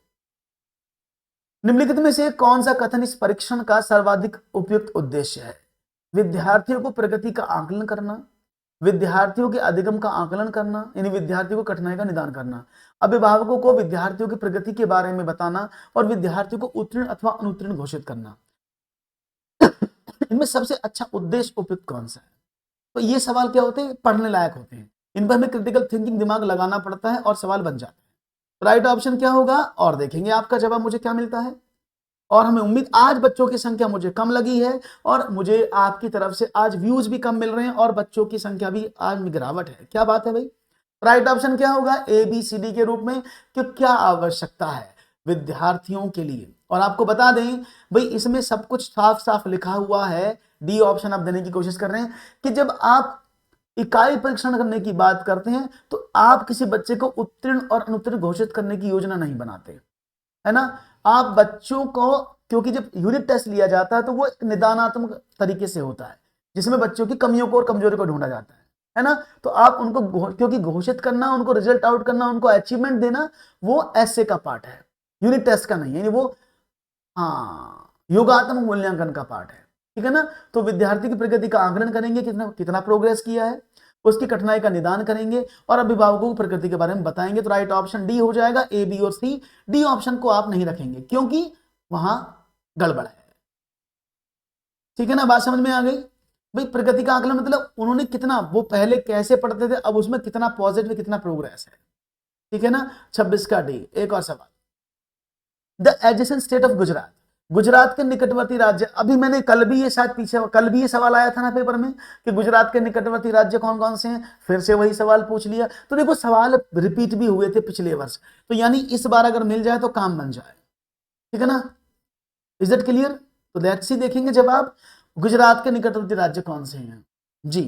निम्नलिखित में से कौन सा कथन इस परीक्षण का सर्वाधिक उपयुक्त उद्देश्य है? विद्यार्थियों को प्रगति का आकलन करना, विद्यार्थियों के अधिगम का आकलन करना, यानी विद्यार्थियों को कठिनाई का निदान करना, अभिभावकों को विद्यार्थियों की प्रगति के बारे में बताना और विद्यार्थियों को उत्तीर्ण अथवा अनुत्तीर्ण घोषित करना। इनमें सबसे अच्छा उद्देश्य उपयुक्त कौन सा है? तो ये सवाल क्या होते हैं, पढ़ने लायक होते हैं, इन पर हमें क्रिटिकल थिंकिंग दिमाग लगाना पड़ता है और सवाल बन जाता है। राइट ऑप्शन क्या होगा, और देखेंगे आपका जवाब मुझे क्या मिलता है। और हमें उम्मीद, आज बच्चों की संख्या मुझे कम लगी है और मुझे आपकी तरफ से आज व्यूज भी कम मिल रहे हैं और बच्चों की संख्या भी आज में गिरावट है। क्या बात है भाई? राइट ऑप्शन क्या होगा, ए बी सी डी के रूप में, कि क्या आवश्यकता है विद्यार्थियों के लिए। और आपको बता दें भाई, इसमें सब कुछ साफ साफ लिखा हुआ है। डी ऑप्शन आप देने की कोशिश कर रहे हैं कि जब आप इकाई परीक्षण करने की बात करते हैं तो आप किसी बच्चे को उत्तीर्ण और अनुत्तीर्ण घोषित करने की योजना नहीं बनाते, है ना। आप बच्चों को, क्योंकि जब यूनिट टेस्ट लिया जाता है तो वो एक निदानात्मक तरीके से होता है जिसमें बच्चों की कमियों को और कमजोरी को ढूंढा जाता है ना। तो आप उनको क्योंकि घोषित करना, उनको रिजल्ट आउट करना, उनको अचीवमेंट देना, वो ऐसे का पार्ट है, यूनिट टेस्ट का नहीं, यानी वो हाँ योगात्मक मूल्यांकन का पार्ट है। ठीक है ना। तो विद्यार्थी की प्रगति का आकलन करेंगे, कितना कितना प्रोग्रेस किया है, उसकी कठिनाई का निदान करेंगे और अभिभावकों को प्रकृति के बारे में बताएंगे। तो राइट ऑप्शन डी हो जाएगा। ए बी और सी, डी ऑप्शन को आप नहीं रखेंगे क्योंकि वहां गड़बड़ है। ठीक है ना, बात समझ में आ गई भाई। प्रगति का आकलन मतलब उन्होंने कितना, वो पहले कैसे पढ़ते थे, अब उसमें कितना पॉजिटिव, कितना प्रोग्रेस है। ठीक है ना। 26 का डी। एक और सवाल, the adjacent state of Gujarat, Gujarat के निकटवर्ती राज्य। अभी मैंने कल भी ये शायद पीछे, कल भी ये सवाल आया था ना पेपर में कि गुजरात के निकटवर्ती राज्य कौन कौन से हैं, फिर से वही सवाल पूछ लिया। तो देखो सवाल रिपीट भी हुए थे पिछले वर्ष, तो यानी इस बार अगर मिल जाए तो काम बन जाए। ठीक है ना, इज इट क्लियर? तो लेट्स सी, देखेंगे जवाब, गुजरात के निकटवर्ती राज्य कौन से हैं जी।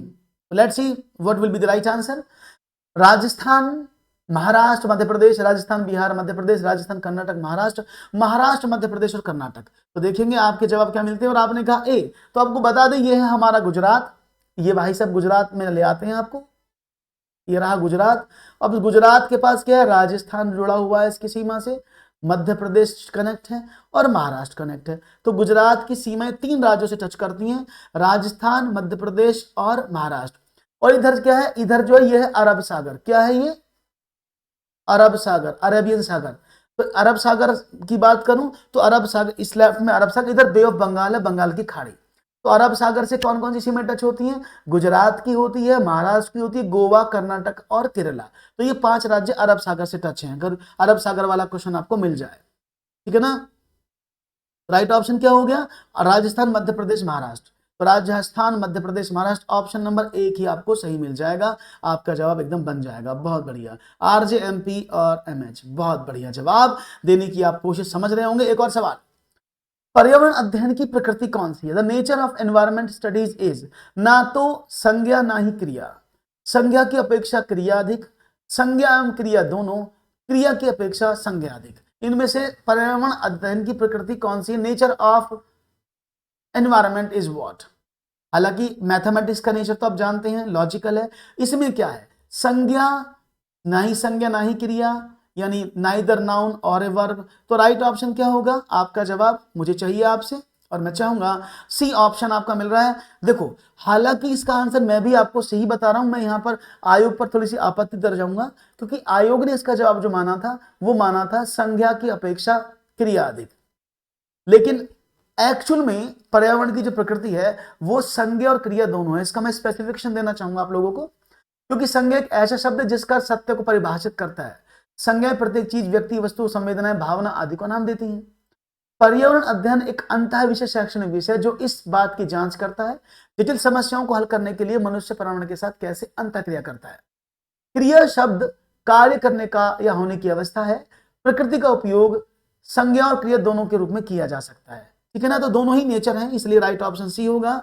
Let's see what will be the right answer. Rajasthan, Maharashtra, Madhya Pradesh, Rajasthan, Bihar, Madhya Pradesh, Rajasthan, Karnataka, Maharashtra, Maharashtra, Madhya Pradesh और कर्नाटक। तो देखेंगे आपके जवाब क्या मिलते हैं। और आपने कहा ए, तो आपको बता दें ये है हमारा गुजरात। ये भाई साहब गुजरात में ले आते हैं आपको, ये रहा गुजरात। अब गुजरात के पास क्या है, राजस्थान जुड़ा हुआ है इसकी सीमा से, मध्य प्रदेश कनेक्ट है और महाराष्ट्र कनेक्ट है। तो गुजरात की सीमाएं 3 राज्यों से टच करती हैं, राजस्थान, मध्य प्रदेश और महाराष्ट्र। और इधर क्या है, इधर जो है ये है अरब सागर। क्या है ये, अरब सागर, अरेबियन सागर। तो अरब सागर की बात करूं तो अरब सागर, इस लेफ्ट में अरब सागर, इधर बे ऑफ बंगाल है, बंगाल की खाड़ी। तो तो अरब सागर से कौन कौन सी सीमें टच होती हैं? गुजरात की होती है, महाराष्ट्र की होती है, गोवा, कर्नाटक और केरला। तो ये 5 राज्य अरब सागर से टच हैं, अगर अरब सागर वाला क्वेश्चन आपको मिल जाए, ठीक है ना। राइट ऑप्शन क्या हो गया? राजस्थान, मध्य प्रदेश, महाराष्ट्र। तो राजस्थान, मध्य प्रदेश, महाराष्ट्र, ऑप्शन नंबर 1 ही आपको सही मिल जाएगा, आपका जवाब एकदम बन जाएगा। बहुत बढ़िया, आरजे, एमपी और एमएच, बहुत बढ़िया जवाब देने की आप कोशिश समझ रहे होंगे। एक और सवाल, पर्यावरण अध्ययन की प्रकृति कौन सी है? The nature of environment studies is, ना तो संज्ञा ना ही क्रिया, संज्ञा की अपेक्षा क्रिया अधिक, संज्ञा एवं क्रिया दोनों, क्रिया की अपेक्षा संज्ञा अधिक। इनमें से पर्यावरण अध्ययन की प्रकृति कौन सी है? Nature of environment is what. हालांकि मैथमेटिक्स का नेचर तो आप जानते हैं, लॉजिकल है। इसमें क्या है? संज्ञा ना ही क्रिया, यानी नाइदर नाउन और ए वर्ब। तो राइट ऑप्शन क्या होगा? आपका जवाब मुझे चाहिए आपसे, और मैं चाहूंगा सी ऑप्शन आपका मिल रहा है। देखो, हालांकि इसका आंसर मैं भी आपको सही बता रहा हूं, मैं यहां पर आयोग पर थोड़ी सी आपत्ति दर्ज जाऊंगा, क्योंकि आयोग ने इसका जवाब जो माना था वो माना था संज्ञा की अपेक्षा क्रिया अधिक, लेकिन एक्चुअल में पर्यावरण की जो प्रकृति है वो संज्ञा और क्रिया दोनों है। इसका मैं स्पेसिफिकेशन देना चाहूंगा आप लोगों को, क्योंकि संज्ञा एक ऐसा शब्द है जिसका सत्य को परिभाषित करता है। संज्ञा प्रत्येक चीज, व्यक्ति, वस्तु, संवेदनाएं, भावना आदि को नाम देती हैं। पर्यावरण अध्ययन एक अंतः विषय शैक्षणिक विषय जो इस बात की जांच करता है जटिल समस्याओं को हल करने के लिए मनुष्य पर्यावरण के साथ कैसे अंतःक्रिया करता है। क्रिया शब्द कार्य करने का या होने की अवस्था है। प्रकृति का उपयोग संज्ञा और क्रिया दोनों के रूप में किया जा सकता है, ठीक है ना। तो दोनों ही नेचर हैं, इसलिए राइट ऑप्शन सी होगा।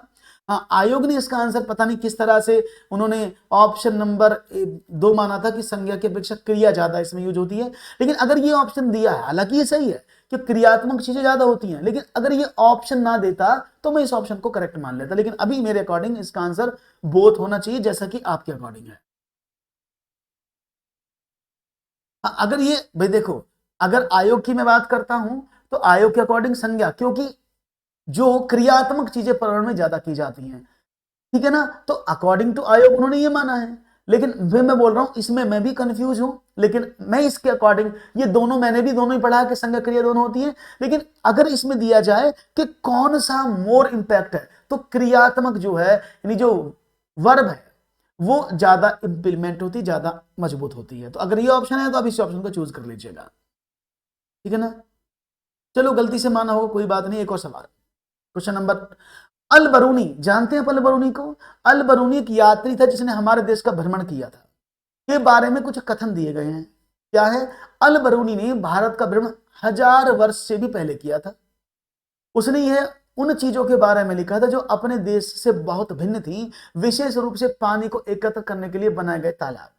हाँ, आयोग ने इसका आंसर पता नहीं किस तरह से उन्होंने ऑप्शन नंबर 2 माना था कि संज्ञा की अपेक्षा क्रिया ज्यादा इसमें यूज होती है, लेकिन अगर ये ऑप्शन दिया है, हालांकि ये सही है कि क्रियात्मक चीजें ज्यादा होती हैं, लेकिन अगर ये ऑप्शन ना देता तो मैं इस ऑप्शन को करेक्ट मान लेता, लेकिन अभी मेरे अकॉर्डिंग इसका आंसर बोथ होना चाहिए, जैसा कि आपके अकॉर्डिंग है। अगर ये भाई देखो, अगर आयोग की मैं बात करता हूं तो आयोग के अकॉर्डिंग संज्ञा, क्योंकि जो क्रियात्मक चीजें पर्यावरण में ज्यादा की जाती हैं, ठीक है ना, तो अकॉर्डिंग टू आयोग उन्होंने ये माना है। लेकिन मैं बोल रहा हूं इसमें मैं भी कंफ्यूज हूं, लेकिन मैं इसके अकॉर्डिंग, ये दोनों मैंने भी दोनों ही पढ़ा कि संज्ञा क्रिया दोनों होती है, लेकिन अगर इसमें दिया जाए कि कौन सा मोर इंपैक्ट है, तो क्रियात्मक जो है, यानी जो वर्ब है वो ज्यादा इंप्लीमेंट होती, ज्यादा मजबूत होती है। तो अगर ये ऑप्शन है तो आप इस ऑप्शन को चूज कर लीजिएगा, ठीक है ना। चलो, गलती से माना होगा, कोई बात नहीं। एक और सवाल, क्वेश्चन नंबर, अल बरूनी, जानते हैं अल बरूनी को? अल बरूनी एक यात्री था जिसने हमारे देश का भ्रमण किया था, के बारे में कुछ कथन दिए गए हैं। क्या है? अल बरूनी ने भारत का भ्रमण 1000 वर्ष से भी पहले किया था। उसने यह उन चीजों के बारे में लिखा था जो अपने देश से बहुत भिन्न थी, विशेष रूप से पानी को एकत्र करने के लिए बनाए गए तालाब।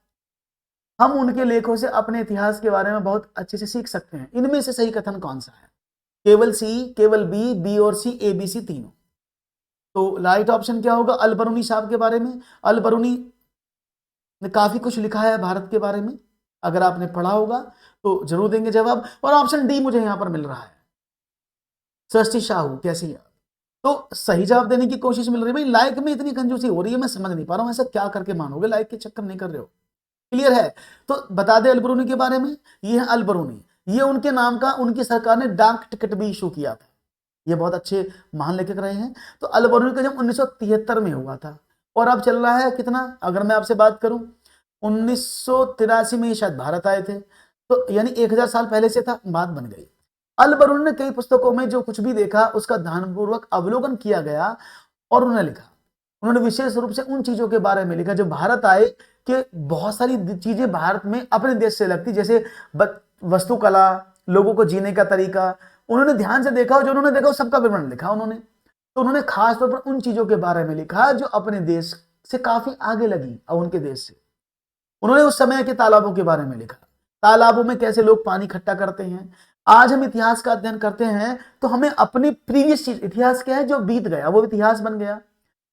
हम उनके लेखों से अपने इतिहास के बारे में बहुत अच्छे से सीख सकते हैं। इनमें से सही कथन कौन सा है? केवल सी, केवल बी, बी और सी, ए बी सी तीनों। तो राइट ऑप्शन क्या होगा? अल बरूनी साहब के बारे में। अल बरूनी ने काफी कुछ लिखा है भारत के बारे में, अगर आपने पढ़ा होगा तो जरूर देंगे जवाब। और ऑप्शन डी मुझे यहां पर मिल रहा है, सृष्टि साहू, कैसी है? तो सही जवाब देने की कोशिश मिल रही है। भाई लाइक में इतनी कंजूसी हो रही है, मैं समझ नहीं पा रहा हूं, ऐसा क्या करके मानोगे? लाइक के चक्कर नहीं कर रहे हो, क्लियर है? तो बता दे अल बरूनी के बारे में, ये है अल बरूनी। ये उनके नाम का उनकी सरकार ने डाक टिकट भी इशू किया था। ये बहुत अच्छे महान लेखक रहे हैं। तो अल बरूनी का जन्म 1973 में हुआ था, और अब चल रहा है कितना, अगर मैं आपसे बात करूं 1983 में ये शायद भारत आए थे, तो यानी 1000 साल पहले से था, बात बन गई। अल बरूनी ने कई पुस्तकों में जो कुछ भी देखा उसका ध्यानपूर्वक अवलोकन किया गया, और उन्होंने लिखा। उन्होंने विशेष रूप से उन चीजों के बारे में लिखा जो भारत आए, कि बहुत सारी चीजें भारत में अपने देश से लगती, जैसे वस्तुकला, लोगों को जीने का तरीका, उन्होंने ध्यान से देखा, और जो उन्होंने देखा सबका विवरण लिखा उन्होंने। तो उन्होंने खास तौर पर उन चीजों के बारे में लिखा जो अपने देश से काफी आगे लगी, और उनके देश से। उन्होंने उस समय के तालाबों के बारे में लिखा, तालाबों में कैसे लोग पानी इकट्ठा करते हैं। आज हम इतिहास का अध्ययन करते हैं तो हमें अपनी प्रीवियस चीज, इतिहास क्या है, जो बीत गया वो इतिहास बन गया।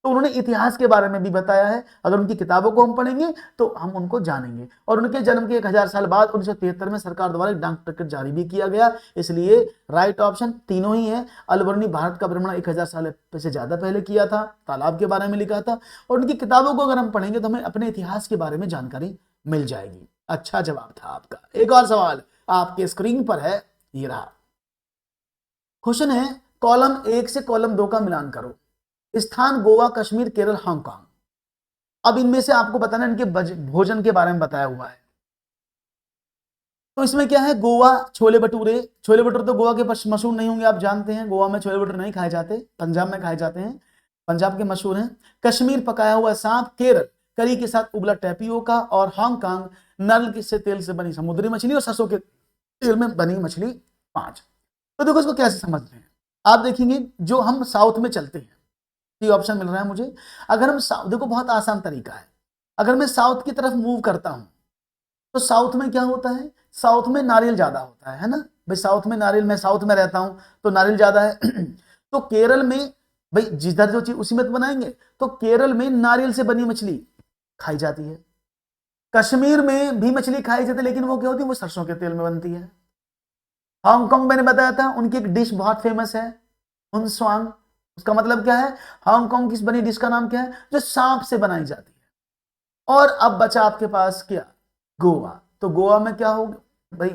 तो उन्होंने इतिहास के बारे में भी बताया है। अगर उनकी किताबों को हम पढ़ेंगे तो हम उनको जानेंगे। और उनके जन्म के 1000 साल बाद 1973 में सरकार द्वारा एक डाक टिकट जारी भी किया गया। इसलिए राइट ऑप्शन तीनों ही है। अल बरूनी भारत का भ्रमण 1000 साल से ज्यादा पहले किया था, तालाब के बारे में लिखा था, और उनकी किताबों को अगर हम पढ़ेंगे तो हमें अपने इतिहास के बारे में जानकारी मिल जाएगी। अच्छा जवाब था आपका। एक और सवाल आपके स्क्रीन पर है, ये रहा। क्वेश्चन है, कॉलम 1 से कॉलम 2 का मिलान करो। स्थान गोवा, कश्मीर, केरल, हांगकांग। अब इनमें से आपको बताना इनके भोजन के बारे में बताया हुआ है। तो इसमें क्या है, गोवा छोले भटूरे। छोले भटूरे तो गोवा के मशहूर नहीं होंगे, आप जानते हैं गोवा में छोले भटूरे नहीं खाए जाते, पंजाब में खाए जाते हैं, पंजाब के मशहूर हैं। कश्मीर पकाया हुआ सांप, केरल करी के साथ उबला टैपियोका, और हांगकांग नल से तेल से बनी समुद्री मछली और सरसों के तेल में बनी मछली 5। तो देखो इसको कैसे समझ रहे हैं आप, देखेंगे जो हम साउथ में चलते हैं, ये ऑप्शन मिल रहा है मुझे। अगर हम देखो बहुत आसान तरीका है, अगर मैं साउथ की तरफ मूव करता हूं तो साउथ में क्या होता है, साउथ में नारियल ज्यादा होता है ना भाई, साउथ में नारियल, मैं साउथ में रहता हूं तो नारियल ज्यादा है। तो केरल में भाई जिधर जो चीज उसी में तो बनाएंगे, तो केरल में नारियल से बनी मछली खाई जाती है। कश्मीर में भी मछली खाई जाती है, लेकिन वो क्या होती है, वो सरसों के तेल में बनती है। हांगकांग मैंने बताया था, उनकी एक डिश बहुत फेमस है हुनस्वांग। उसका मतलब क्या है, हांगकांग की बनी डिश का नाम क्या है, जो सांप से बनाई जाती है। और अब बचा आपके पास क्या, गोवा। तो गोवा में क्या होगा भाई,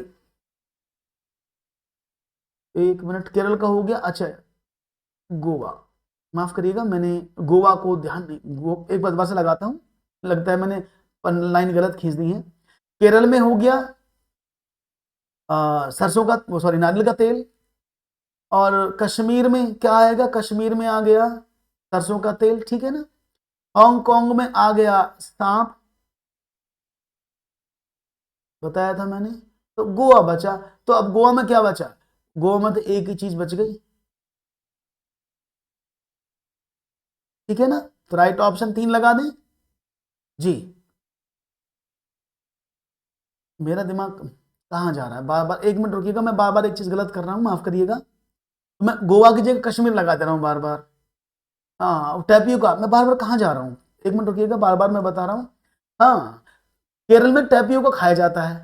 एक मिनट, केरल का हो गया, अच्छा गोवा, माफ करिएगा मैंने गोवा को ध्यान नहीं, एक बार दोबारा से लगाता हूं, लगता है मैंने लाइन गलत खींच दी है। केरल में हो गया सरसों का, सॉरी नारियल का तेल। और कश्मीर में क्या आएगा, कश्मीर में आ गया सरसों का तेल, ठीक है ना। हांगकांग में आ गया सांप, बताया था मैंने। तो गोवा बचा, तो अब गोवा में क्या बचा, गोवा में तो एक ही चीज बच गई, ठीक है ना। तो राइट ऑप्शन 3 लगा दें जी। मेरा दिमाग कहाँ जा रहा है, बार बार, एक मिनट रुकिएगा, मैं बार बार एक चीज गलत कर रहा हूं, माफ करिएगा। मैं गोवा की जगह कश्मीर लगा दे रहा हूं बार बार। हाँ टैपियोका, मैं बार बार कहाँ जा रहा हूँ, एक मिनट रुकिएगा, बार बार मैं बता रहा हूँ। हाँ केरल में टैपियोका खाया जाता है,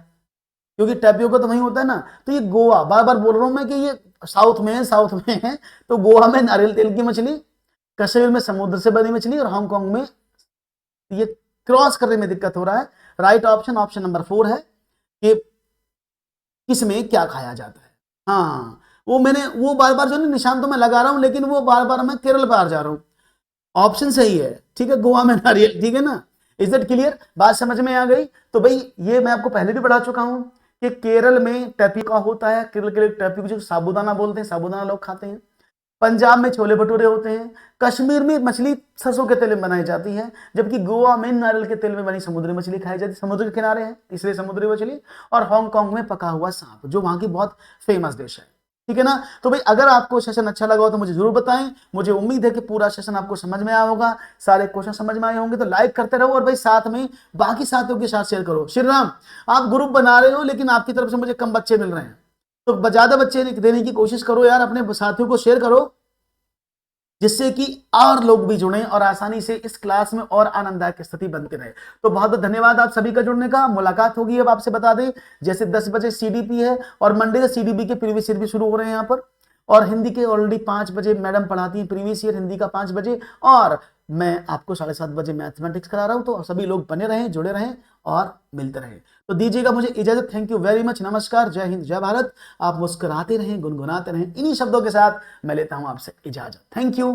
क्योंकि टैपियोका तो वहीं होता है ना। तो ये गोवा, बार बार बोल रहा हूं मैं कि ये साउथ में है, साउथ में है। तो गोवा में नारियल तेल की मछली, कश्मीर में समुद्र से बनी मछली, और हांगकांग में ये क्रॉस करने में दिक्कत हो रहा है। राइट ऑप्शन ऑप्शन नंबर 4 है कि किसमें क्या खाया जाता है। हाँ वो मैंने वो बार बार जो है निशान तो मैं लगा रहा हूं, लेकिन वो बार बार मैं केरल पर जा रहा हूं। ऑप्शन सही है, ठीक है, गोवा में नारियल, ठीक है ना। इज इट क्लियर, बात समझ में आ गई। तो भाई ये मैं आपको पहले भी पढ़ा चुका हूं कि केरल में टैपियोका होता है, केरल के टैपियोका जो साबूदाना बोलते हैं, साबूदाना लोग खाते हैं। पंजाब में छोले भटूरे होते हैं। कश्मीर में मछली सरसों के तेल में बनाई जाती है, जबकि गोवा में नारियल के तेल में बनी समुद्री मछली खाई जाती है, समुद्र के किनारे है इसलिए समुद्री मछली। और हांगकांग में पका हुआ सांप, जो वहां की बहुत फेमस डिश है, ठीक है ना। तो भाई अगर आपको सेशन अच्छा लगा हो तो मुझे जरूर बताएं, मुझे उम्मीद है कि पूरा सेशन आपको समझ में आया होगा, सारे क्वेश्चन समझ में आए होंगे। तो लाइक करते रहो, और भाई साथ में बाकी साथियों के साथ शेयर करो। श्री राम, आप ग्रुप बना रहे हो लेकिन आपकी तरफ से मुझे कम बच्चे मिल रहे हैं, तो ज्यादा बच्चे देने की कोशिश करो यार, अपने साथियों को शेयर करो, जिससे कि और लोग भी जुड़े और आसानी से इस क्लास में और आनंददायक स्थिति बनते रहे। तो बहुत बहुत धन्यवाद आप सभी का जुड़ने का। मुलाकात होगी, अब आपसे बता दें, जैसे 10 बजे सीडीपी है, और मंडे से सीडीपी के प्रीवियस ईयर भी शुरू हो रहे हैं यहाँ पर। और हिंदी के ऑलरेडी 5 बजे मैडम पढ़ाती हैं प्रीवियस ईयर हिंदी का 5 बजे, और मैं आपको 7:30 बजे मैथमेटिक्स करा रहा हूं। तो सभी लोग बने रहें, जुड़े रहें और मिलते रहें। तो दीजिएगा मुझे इजाजत, थैंक यू वेरी मच, नमस्कार, जय हिंद, जय भारत। आप मुस्कुराते रहें, गुनगुनाते रहें, इन्हीं शब्दों के साथ मैं लेता हूं आपसे इजाजत। Thank you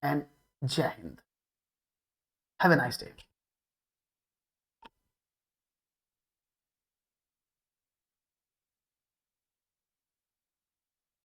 and Jai Hind. Have a nice day.